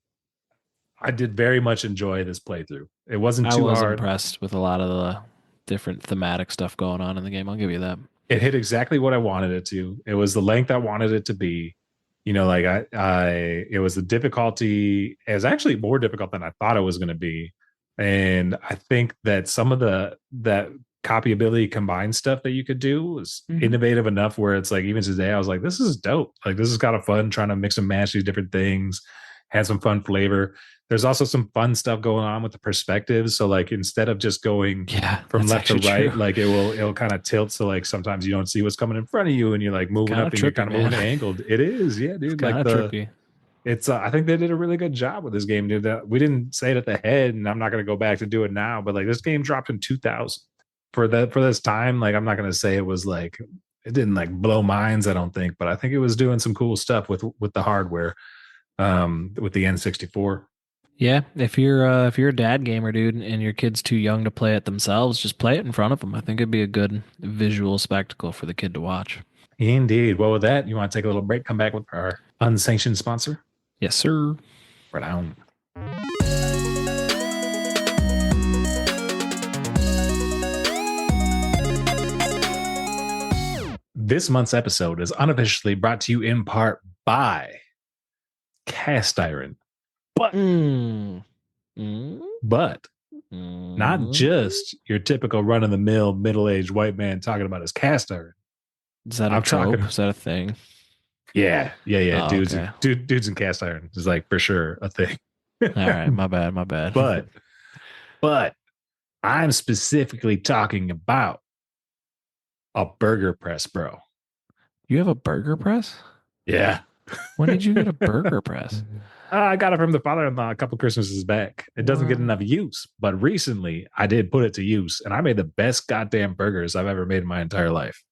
I did very much enjoy this playthrough. It wasn't I too was hard. impressed with a lot of the different thematic stuff going on in the game. I'll give you that. It hit exactly what I wanted it to. It was the length I wanted it to be. Like it was the difficulty. It was actually more difficult than I thought it was going to be. And I think that some of that copyability combined stuff that you could do was innovative enough where it's like, even today, I was like, this is dope. Like, this is kind of fun trying to mix and match these different things, had some fun flavor. There's also some fun stuff going on with the perspectives. So like instead of just going from left to right, true. like it'll kind of tilt. So like sometimes you don't see what's coming in front of you and you're like moving up and you're kind of moving angled. It is, yeah, dude. It's kind of trippy. It's I think they did a really good job with this game, dude. That we didn't say it at the head, and I'm not gonna go back to do it now, but like this game dropped in 2000 for this time. Like I'm not gonna say it was like it didn't like blow minds, I don't think, but I think it was doing some cool stuff with the hardware, with the N64. Yeah, if you're a dad gamer, dude, and your kid's too young to play it themselves, just play it in front of them. I think it'd be a good visual spectacle for the kid to watch. Indeed. Well, with that, you want to take a little break, come back with our unsanctioned sponsor? Yes, sir. Right on. This month's episode is unofficially brought to you in part by cast iron. But not just your typical run-of-the-mill middle-aged white man talking about his cast iron. Is that a trope? Is that a thing? Yeah. Oh, dudes, okay. dudes in cast iron is like for sure a thing. All right, my bad. But I'm specifically talking about a burger press, bro. You have a burger press? Yeah. When did you get a burger press? I got it from the father-in-law a couple Christmases back. It doesn't get enough use, but recently I did put it to use, and I made the best goddamn burgers I've ever made in my entire life.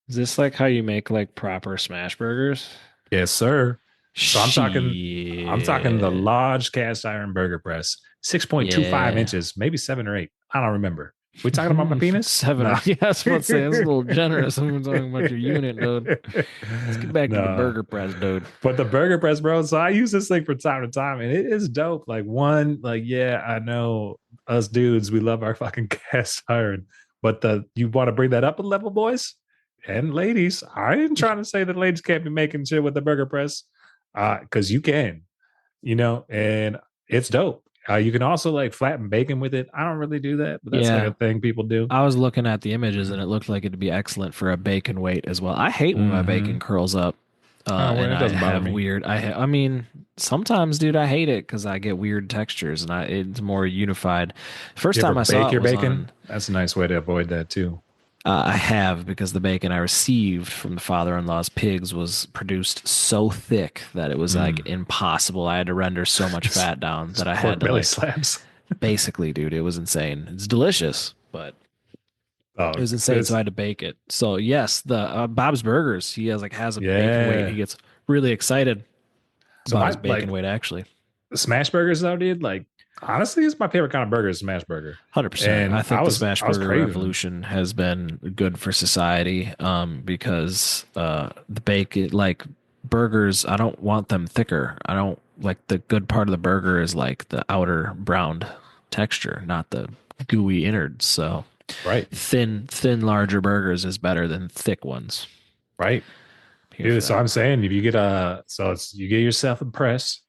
Is this like how you make like proper smash burgers? Yes, sir. So I'm talking the large cast iron burger press, 6.25 inches, maybe 7 or 8. I don't remember. We talking about my penis? 7. No. Yeah, I was about to say that's a little generous. I'm talking about your unit, dude. Let's get back to the burger press, dude. But the burger press, bro. So I use this thing from time to time, and it is dope. Like yeah, I know us dudes, we love our fucking cast iron. But you want to bring that up a level, boys and ladies. I ain't trying to say that ladies can't be making shit with the burger press, because you can, and it's dope. You can also like flatten bacon with it. I don't really do that, but that's like a thing people do. I was looking at the images and it looked like it'd be excellent for a bacon weight as well. I hate when my bacon curls up. And it doesn't bother me. I mean, sometimes, dude, I hate it because I get weird textures and it's more unified. First time I saw your bacon, that's a nice way to avoid that too. I have, because the bacon I received from the father-in-law's pigs was produced so thick that it was like impossible. I had to render so much fat down that I had to belly slabs. Basically, dude, it was insane. It's delicious, but it was insane. So I had to bake it. So yes, the Bob's Burgers, he has a bacon weight. He gets really excited about his bacon weight actually. Smash burgers though, dude. Like honestly, it's my favorite kind of burger is smash burger. 100%. I And think the Smash I was Burger craving them. revolution has been good for society because the bacon, like burgers, I don't want them thicker. I don't like the good part of the burger is like the outer browned texture, not the gooey innards. So Right. larger burgers is better than thick ones. Right. Here for Dude, so that. I'm saying if you get you get yourself a press,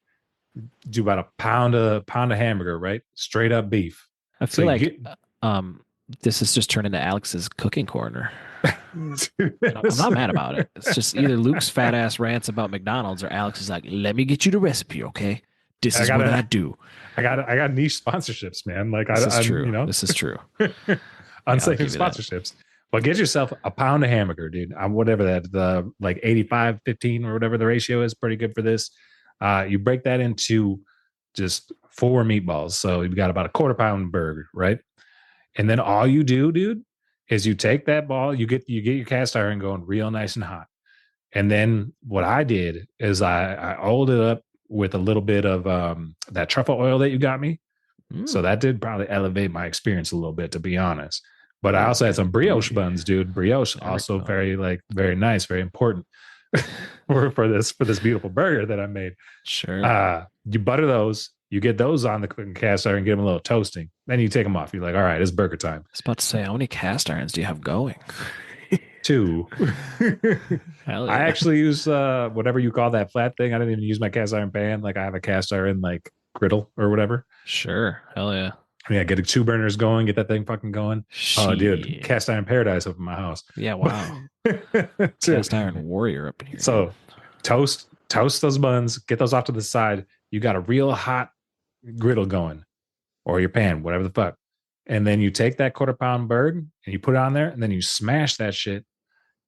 do about a pound of hamburger, right? Straight up beef. I So feel you like get this has just turned into Alex's cooking corner. dude, And I'm not mad about it. It's just either Luke's fat ass rants about McDonald's or Alex is like, let me get you the recipe, okay? This I is what I gotta do. I got niche sponsorships, man. Like This is I'm, true. This is true. Yeah, I'll unsaving give you that. sponsorships. But get yourself a pound of hamburger, dude. Whatever that the like 85-15 or whatever the ratio is, pretty good for this. You break that into just 4 meatballs. So you've got about a quarter pound burger, right? And then all you do, dude, is you take that ball, you get your cast iron going real nice and hot. And then what I did is I oiled it up with a little bit of that truffle oil that you got me. So Mm, that did probably elevate my experience a little bit, to be honest. But I ooh, also had some getting brioche bougie. buns, dude. Brioche There we also go. very nice, very important for this beautiful burger that I made. Sure. I You butter those, you get those on the cooking cast iron, get them a little toasting. Then you take them off. You're like, all right, it's burger time. was about to say, how many cast irons do you have going? Two. Hell I yeah. actually use whatever you call that flat thing. I didn't even use my cast iron pan. Like I have a cast iron like griddle or whatever. Sure. Hell yeah. Yeah, get the 2 burners going, get that thing fucking going. Oh, dude, Shit. cast iron paradise up in my house. Yeah, wow. Dude, Cast iron warrior up in here, dude. so toast those buns, get those off to the side. You got a real hot griddle going, or your pan, whatever the fuck. And then you take that quarter pound bird and you put it on there, and then you smash that shit.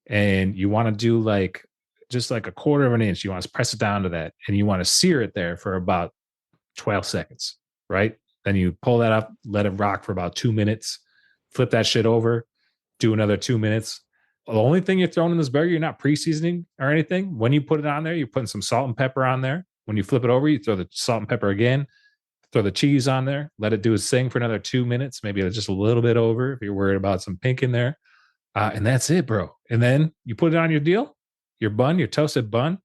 And you want to do like just like a quarter of an inch. You want to press it down to that, and you want to sear it there for about 12 seconds, right? Then you pull that up, let it rock for about 2 minutes, flip that shit over, do another 2 minutes. The only thing you're throwing in this burger, you're not pre-seasoning or anything. When you put it on there, you're putting some salt and pepper on there. When you flip it over, you throw the salt and pepper again, throw the cheese on there, let it do its thing for another 2 minutes, maybe just a little bit over if you're worried about some pink in there. And that's it, bro. And then you put it on your deal, your bun, your toasted bun,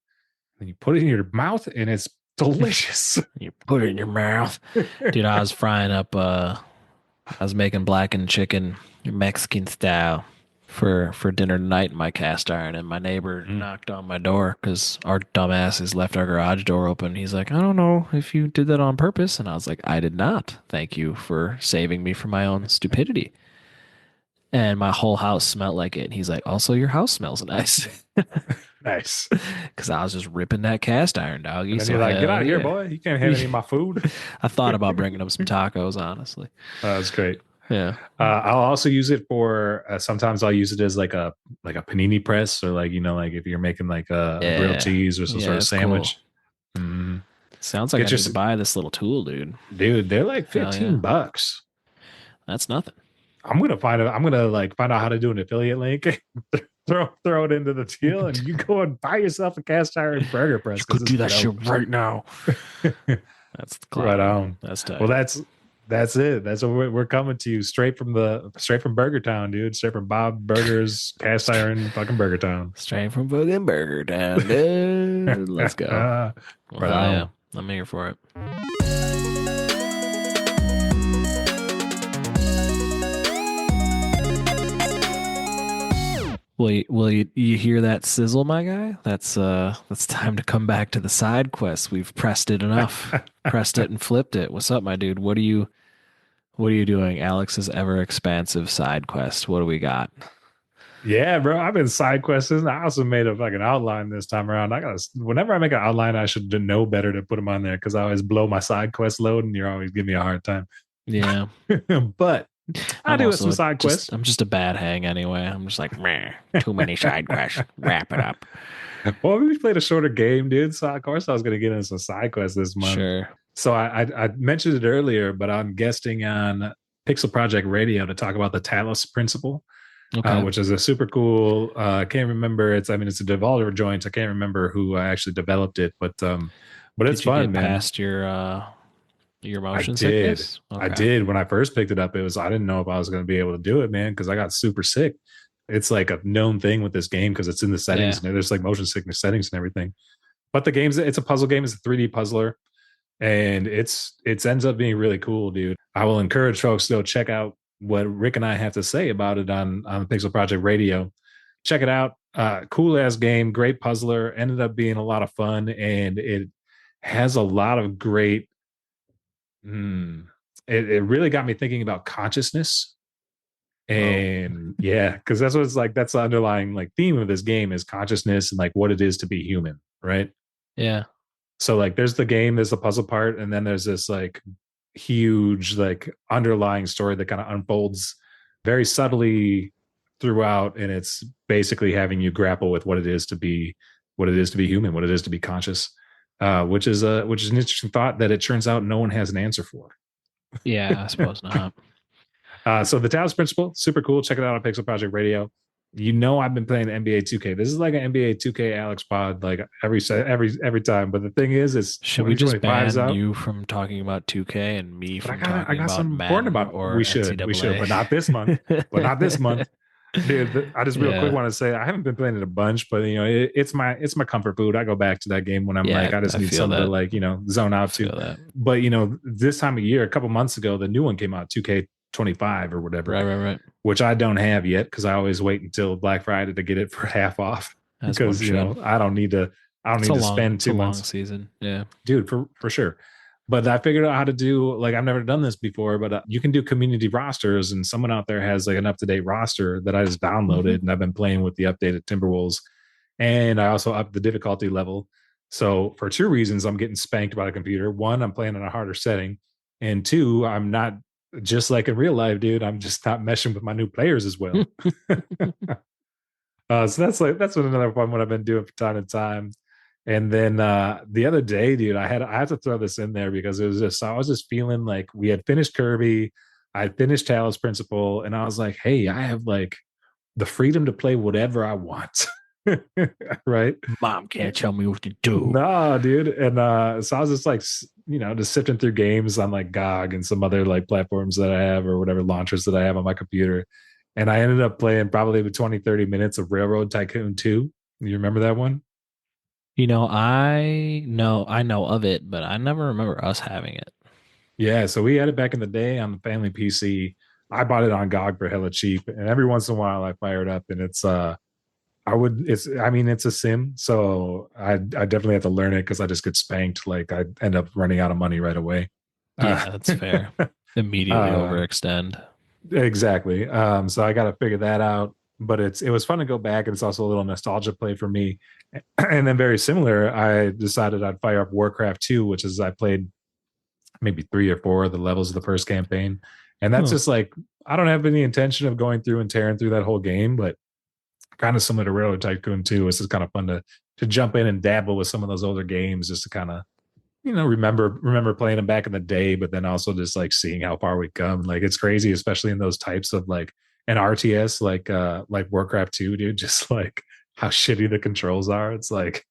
and you put it in your mouth, and it's delicious. You put it in your mouth. Dude, I was frying up I was making blackened chicken Mexican style for dinner tonight in my cast iron, and my neighbor Mm. knocked on my door because our dumbasses left our garage door open. He's like, I don't know if you did that on purpose. And I was like, I did not. Thank you for saving me from my own stupidity. And my whole house smelled like it. And he's like, also, your house smells nice. Nice. Because I was just ripping that cast iron, doggy. And then So you're like, get hell out of here, yeah. boy. You can't have any of my food. I thought about bringing him some tacos, honestly. That's great. Yeah. I'll also use it for sometimes I'll use it as like a panini press, or like like if you're making like a grilled Yeah. cheese or some Yeah, sort of it's sandwich. Mhm. Sounds like Get I your need to buy this little tool, dude. dude, they're like Hell 15 yeah. bucks. That's nothing. I'm gonna like find out how to do an affiliate link, throw it into the deal, and you go and buy yourself a cast iron burger press. You could do that shit dope. right now. That's the clown. Right on. That's tight. Well, that's it. That's what we're coming to you straight from Burger Town, dude. Straight from Bob Burgers, cast iron, fucking Burger Town. Straight from fucking Burger Town, dude. Let's go. Well, Right hell on. yeah. I'm here for it. You hear that sizzle, my guy? That's time to come back to the side quest. We've pressed it enough. Pressed it and flipped it. What's up, my dude? What are you doing? Alex's ever expansive side quest. What do we got? Yeah, bro. I've been side questing. I also made a fucking outline this time around. Whenever I make an outline, I should know better to put them on there because I always blow my side quest load, and you always give me a hard time. Yeah. But I do also some side quests. I'm just a bad hang anyway. I'm just like, meh, too many side quests. Wrap it up. Well, we played a shorter game, dude. So of course I was going to get into some side quests this month. Sure. So I mentioned it earlier, but I'm guesting on Pixel Project Radio to talk about the Talos principle, Okay. which is a super cool. I can't remember. It's a developer joint. I can't remember who actually developed it, but but it's Did you fun, get man. past your I motion did. sickness? I Okay. did. When I first picked it up, I didn't know if I was going to be able to do it, man, because I got super sick. It's like a known thing with this game because it's in the Yeah. settings and there's like motion sickness settings and everything. But it's a puzzle game. It's a 3D puzzler, and it ends up being really cool, dude. I will encourage folks to go check out what Rick and I have to say about it on Pixel Project Radio. Check it out. Cool ass game, great puzzler. Ended up being a lot of fun, and it has a lot of great. Hmm, it really got me thinking about consciousness. Whoa. And yeah, because that's what it's like. That's the underlying like theme of this game is consciousness and like what it is to be human, right? Yeah. So like there's the game, there's the puzzle part, and then there's this like huge like underlying story that kind of unfolds very subtly throughout, and it's basically having you grapple with what it is to be human, what it is to be conscious, which is an interesting thought that it turns out no one has an answer for. Yeah, I suppose not. So the Taos Principle, super cool. Check it out on Pixel Project Radio. You know I've been playing NBA 2K. This is like an NBA 2K Alex pod, like every time. But the thing is Should we just 2025 is ban out. you from talking about 2K and me But from I talking got about something important Madden about. or We should, NCAA? but not this month. But not this month, dude. I just real quick Yeah. want to say I haven't been playing it a bunch, but it's my comfort food. I go back to that game when I'm Yeah, like I just I need feel something to that. like zone I out to. feel that. But this time of year, a couple months ago, the new one came out, 2K25 or whatever, Right, right, right. which I don't have yet because I always wait until Black Friday to get it for half off As one because should. I don't need to spend It's a two long months, season. Yeah. dude, for sure. But I figured out how to do like I've never done this before, but you can do community rosters, and someone out there has like an up to date roster that I just Mm-hmm. downloaded, and I've been playing with the updated Timberwolves, and I also upped the difficulty level. So for two reasons, I'm getting spanked by the computer. One, I'm playing on a harder setting, and two, I'm not just like in real life, dude. I'm just not meshing with my new players as well. So that's what another fun what I've been doing from time to time. And then the other day, dude, I had to throw this in there because it was just I was just feeling like we had finished Kirby, I had finished Talos Principle, and I was like, hey, I have like the freedom to play whatever I want. Right? Mom can't tell me what to do. No, dude. And so I was just like, just sifting through games on like GOG and some other like platforms that I have or whatever launchers that I have on my computer. And I ended up playing probably 20, 30 minutes of Railroad Tycoon 2. You remember that one? I know of it, but I never remember us having it. Yeah. So we had it back in the day on the family PC. I bought it on GOG for hella cheap. And every once in a while I fire it up and it's a sim. So I definitely have to learn it because I just get spanked. Like I end up running out of money right away. Uh, Yeah, that's fair. Immediately uh, overextend. Exactly. So I got to figure that out. But it was fun to go back, and it's also a little nostalgia play for me. And then very similar, I decided I'd fire up Warcraft 2, which is I played maybe 3 or 4 of the levels of the first campaign, and that's Huh. just like I don't have any intention of going through and tearing through that whole game, but kind of similar to Railroad Tycoon 2. It's just kind of fun to jump in and dabble with some of those older games just to kind of remember playing them back in the day, but then also just like seeing how far we've come. Like it's crazy, especially in those types of like an RTS like Warcraft 2, dude, just like how shitty the controls are. It's like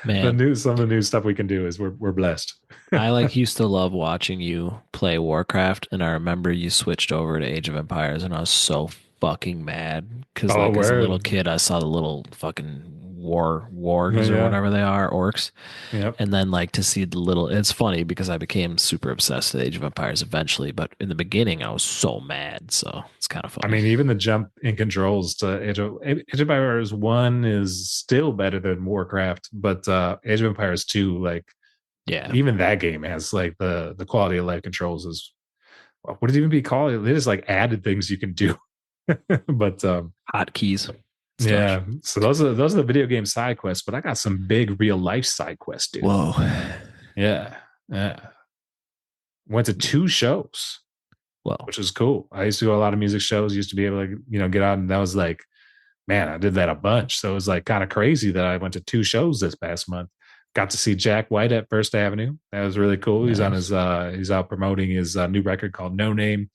Man, some of the new stuff we can do is we're blessed. I like used to love watching you play Warcraft, and I remember you switched over to Age of Empires, and I was so fucking mad because, Oh, like, as a little word. kid, I saw the little fucking wargs or Yeah. whatever they are, orcs, Yep. and then like to see the little. It's funny because I became super obsessed with Age of Empires eventually, but in the beginning, I was so mad, so it's kind of I funny. mean, even the jump in controls to Age of Empires 1 is still better than Warcraft, but Age of Empires 2, like Yeah, even that game has like the quality of life controls is what would it even be called? They just like added things you can do. But hotkeys, yeah, such. so those are the video game side quests, but I got some big real life side quests, dude. Whoa. Yeah. Yeah. Went to 2 shows, Well, which was cool. I used to go to a lot of music shows, used to be able to, get out, and that was like, man, I did that a bunch. So it was like kind of crazy that I went to 2 shows this past month. Got to see Jack White at First Avenue. That was really cool. nice. He's out promoting his new record called No Name,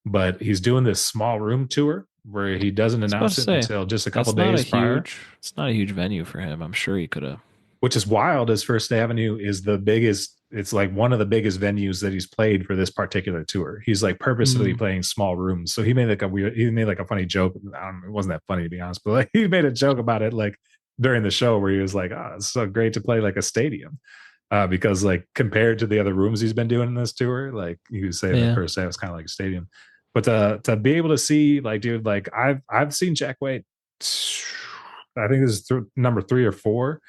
but he's doing this small room tour where he doesn't I was about announce to it say until just a couple days prior. it's not a huge venue for him. I'm sure he could have. which is wild, as First Avenue is the biggest. It's like one of the biggest venues that he's played for this particular tour. He's like purposely Mm, playing small rooms. So he made like a funny joke. I don't know, it wasn't that funny to be honest, but like he made a joke about it like during the show where he was like, "Oh, it's so great to play like a stadium." Because like compared to the other rooms he's been doing in this tour, like he was saying that yeah, First Ave was kind of like a stadium. But to be able to see like, dude, like I've seen Jack White. I think this is number 3 or 4.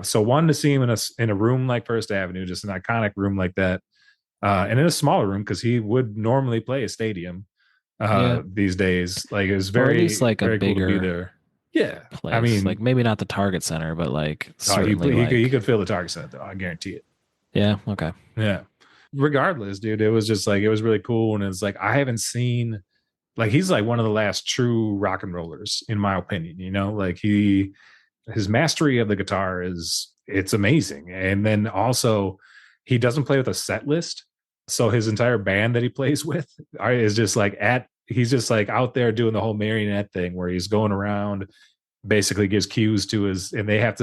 So one, to see him in a room like First Avenue, just an iconic room like that, and in a smaller room because he would normally play a stadium yeah, these days. Like it was or at least very like a very cool to be bigger there. Yeah, I place. Like mean, maybe not the Target Center, but like he certainly he like could fill the Target Center though. I guarantee it. yeah, okay, Yeah. Regardless, dude, it was just like it was really cool, and it's like I haven't seen like he's like one of the last true rock and rollers in my opinion. You know, like his mastery of the guitar is it's amazing, and then also he doesn't play with a set list, so his entire band that he plays with is just like he's just like out there doing the whole marionette thing where he's going around basically gives cues to his and they have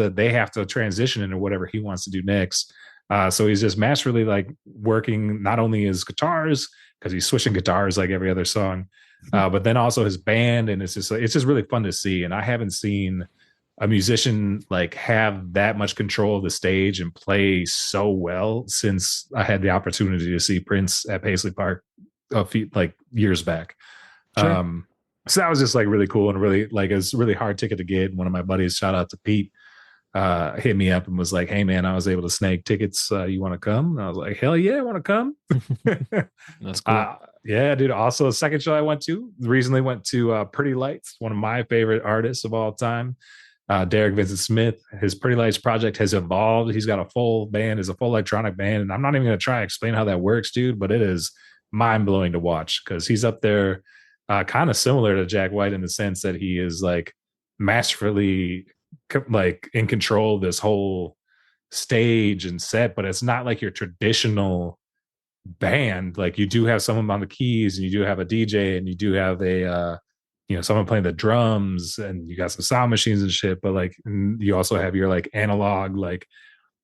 to transition into whatever he wants to do next. So he's just masterfully like working not only his guitars because he's switching guitars like every other song, but then also his band, and it's just really fun to see. And I haven't seen a musician like have that much control of the stage and play so well since I had the opportunity to see Prince at Paisley Park a few like years back. sure. Um, so that was just like really cool and really like it was a really hard ticket to get. One of my buddies, shout out to Pete, hit me up and was like, "Hey man, I was able to snag tickets. You want to come?" And I was like, "Hell yeah, I want to come." That's cool. Yeah, dude. Also, the second show I went to recently went to Pretty Lights, one of my favorite artists of all time. Derek Vincent Smith. His Pretty Lights project has evolved. He's got a full band, is a full electronic band, and I'm not even going to try to explain how that works, dude. But it is mind blowing to watch because he's up there, kind of similar to Jack White in the sense that he is like masterfully like in control of this whole stage and set, but it's not like your traditional band. Like you do have someone on the keys and you do have a DJ and you do have a someone playing the drums and you got some sound machines and shit, but like you also have your like analog like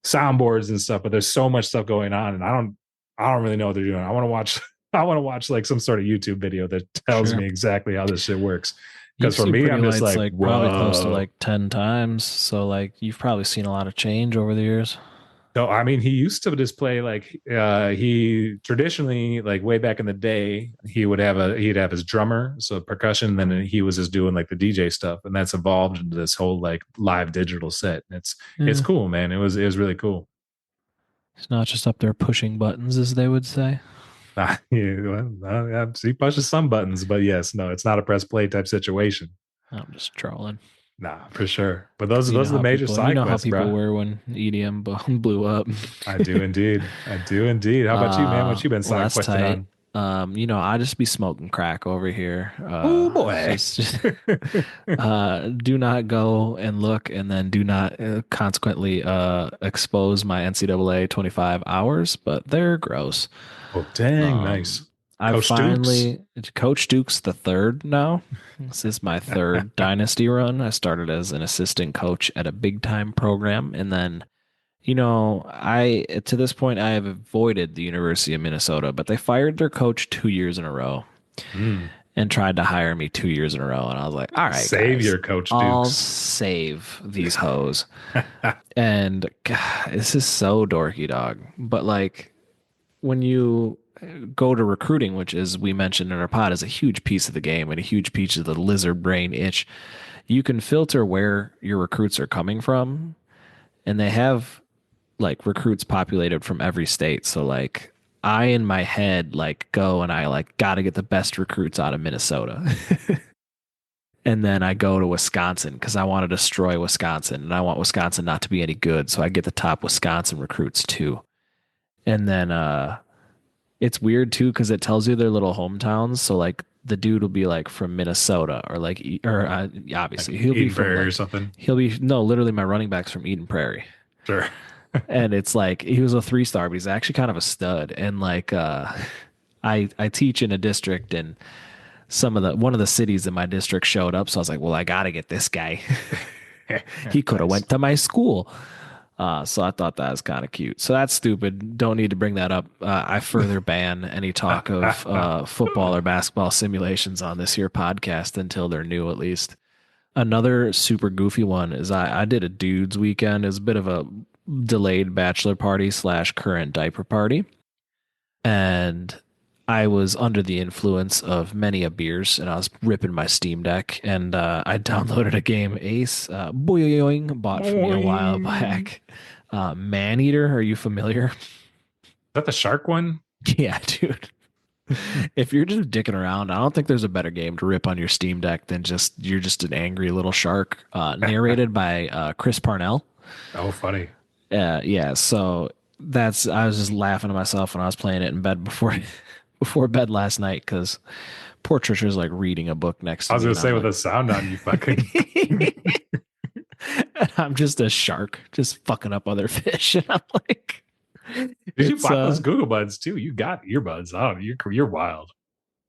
soundboards and stuff, but there's so much stuff going on and I don't really know what they're doing. I want to watch like some sort of YouTube video that tells Sure. me exactly how this shit works. Because You've for seen me, Pretty I'm just Lights like, like probably close to whoa. like 10 times. So like you've probably seen a lot of change over the years. So I mean, he used to just play like he traditionally like way back in the day he'd have his drummer, so percussion, then he was just doing like the DJ stuff, and that's evolved into this whole like live digital set. It's Yeah. cool, man. It was really cool. He's not just up there pushing buttons, as they would say. Yeah, well, yeah, he pushes some buttons, but yes, no, it's not a press play type situation. I'm just trolling. Nah, for sure. But those You know those are the how major people, you side know how quests, people bro. were when EDM blew up. I do indeed. I do indeed. How about you, man? What you been Well, side that's questing tight. on? I just be smoking crack over here. Oh boy. Just do not go and look, and then do not consequently expose my NCAA 25 hours, but they're gross. Oh, dang, Um, nice. I've Coach Dukes. finally Coach Duke's the third now. This is my third dynasty run. I started as an assistant coach at a big time program, and then I to this point I have avoided the University of Minnesota, but they fired their coach 2 years in a row Mm. and tried to hire me 2 years in a row, and I was like, all right, Save guys, your Coach I'll Dukes. save these hoes. And God, this is so dorky, dog. But like when you go to recruiting, which is we mentioned in our pod is a huge piece of the game and a huge piece of the lizard brain itch, you can filter where your recruits are coming from, and they have like recruits populated from every state. So like I in my head like go and I like got to get the best recruits out of Minnesota. And then I go to Wisconsin because I want to destroy Wisconsin and I want Wisconsin not to be any good. So I get the top Wisconsin recruits too. And then it's weird too because it tells you their little hometowns. So like the dude will be like from Minnesota or like Like obviously he'll be Eden from Prairie or like something. he'll be no literally my running back's from Eden Prairie. Sure. And it's like he was a 3-star, but he's actually kind of a stud. And like I teach in a district, and one of the cities in my district showed up, so I was like, well, I gotta get this guy. He could have Nice. went to my school. So I thought that was kind of cute. So that's stupid. Don't need to bring that up. I further ban any talk of football or basketball simulations on this here podcast until they're new, at least. Another super goofy one is I did a dudes weekend. It was a bit of a delayed bachelor party slash current diaper party. And I was under the influence of many a beers, and I was ripping my Steam Deck, and I downloaded a game, Ace, boing, bought for me a while Boing. Is back. Maneater, are you familiar? that the shark one? Yeah, dude. If you're just dicking around, I don't think there's a better game to rip on your Steam Deck than just you're just an angry little shark. Narrated by Chris Parnell. Oh, funny. Yeah, so that's I was just laughing to myself when I was playing it in bed before before bed last night because poor Trisha's like reading a book next I to was me, gonna and say I'm with like, a sound on, you fucking. and I'm just a shark, just fucking up other fish, and I'm like, Did you it's buy those Google Buds too? You got earbuds. Oh, you're wild.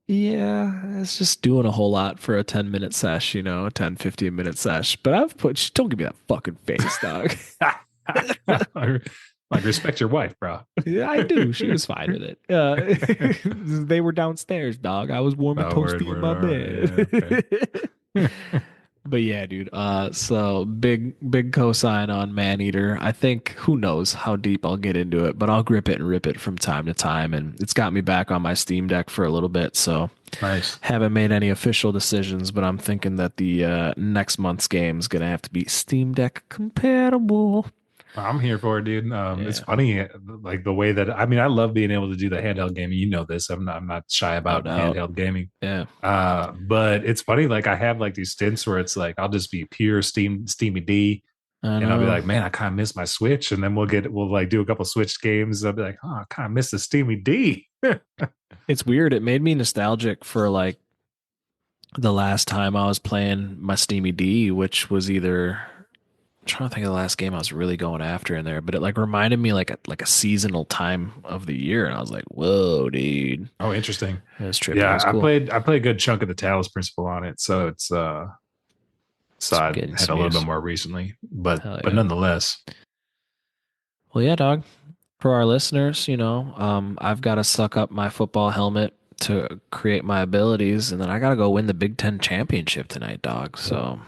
yeah, it's just doing a whole lot for a 10-minute sesh, 10, 15-minute sesh. But don't give me that fucking face, dog. Like respect your wife, bro. Yeah, I do. She was fine with it. They were downstairs, dog. I was warm and Oh, word, toasty in word. my All right. bed. Yeah, But yeah, dude. So big cosign on Maneater. I think who knows how deep I'll get into it, but I'll grip it and rip it from time to time, and it's got me back on my Steam Deck for a little bit. So nice. haven't made any official decisions, but I'm thinking that the next month's game is gonna have to be Steam Deck compatible. I'm here for it, dude. It's Yeah, funny, like the way that I mean, I love being able to do the handheld gaming. You know this. I'm not shy no about doubt. handheld gaming. Yeah. But it's funny, like I have like these stints where it's like I'll just be pure Steamy D, I and I'll be know. like, man, I kind of miss my Switch, and then we'll like do a couple Switch games. I'll be like, oh, I kind of miss the Steamy D. It's weird. It made me nostalgic for like the last time I was playing my Steamy D, which was either I'm trying to think of the last game I was really going after in there, but it like reminded me like a seasonal time of the year, and I was like, "Whoa, dude, Oh, interesting. it was trippy. It Yeah, was I cool." played I played a good chunk of the Talos Principle on it, so it's so Some I getting had a some little bit use. more recently, but Hell but yeah. nonetheless, Well, yeah, dog. For our listeners, I've got to suck up my football helmet to create my abilities, and then I got to go win the Big Ten championship tonight, dog. So,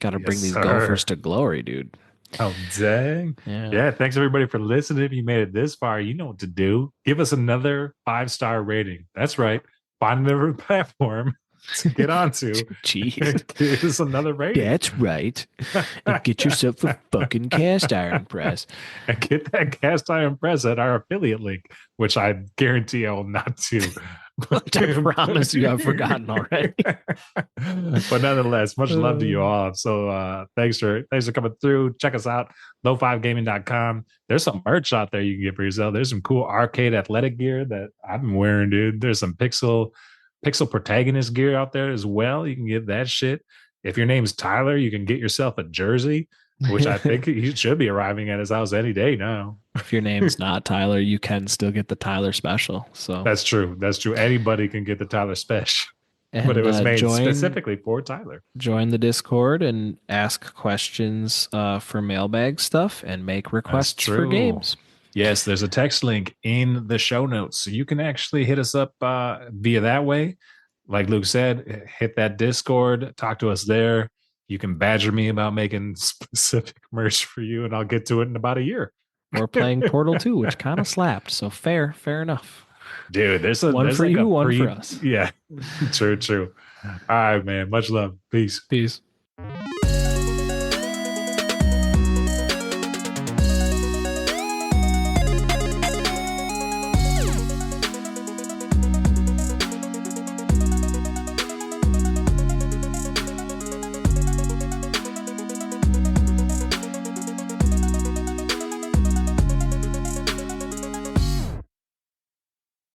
got to yes, bring these Gophers sir. to glory, dude. Oh, dang. Yeah. Yeah, thanks everybody for listening. If you made it this far, you know what to do. Give us another 5-star rating. That's right. Find another platform to get onto. Jeez. Give us another rating. That's right. And get yourself a fucking cast iron press. And get that cast iron press at our affiliate link, which I guarantee I will not do. Which I promise you I've forgotten already. But nonetheless, much love to you all. So thanks for coming through. Check us out, low5gaming.com. There's some merch out there you can get for yourself. There's some cool arcade athletic gear that I've been wearing, dude. There's some pixel protagonist gear out there as well. You can get that shit. If your name's Tyler, you can get yourself a jersey, which I think he should be arriving at his house any day now. If your name's not Tyler, you can still get the Tyler special. So, That's true. That's true. Anybody can get the Tyler special, but it and was made join specifically for Tyler. the Discord and ask questions for mailbag stuff and make That's requests for true. games. Yes, there's a text link in the show notes. So you can actually hit us up via that way. Like Luke said, hit that Discord, talk to us there. You can badger me about making specific merch for you, and I'll get to it in about a year. We're playing Portal 2, which kind of slapped. So fair enough. Dude, One there's for like a you, one for pre us. yeah. True. All right, man. Much love. Peace. Peace.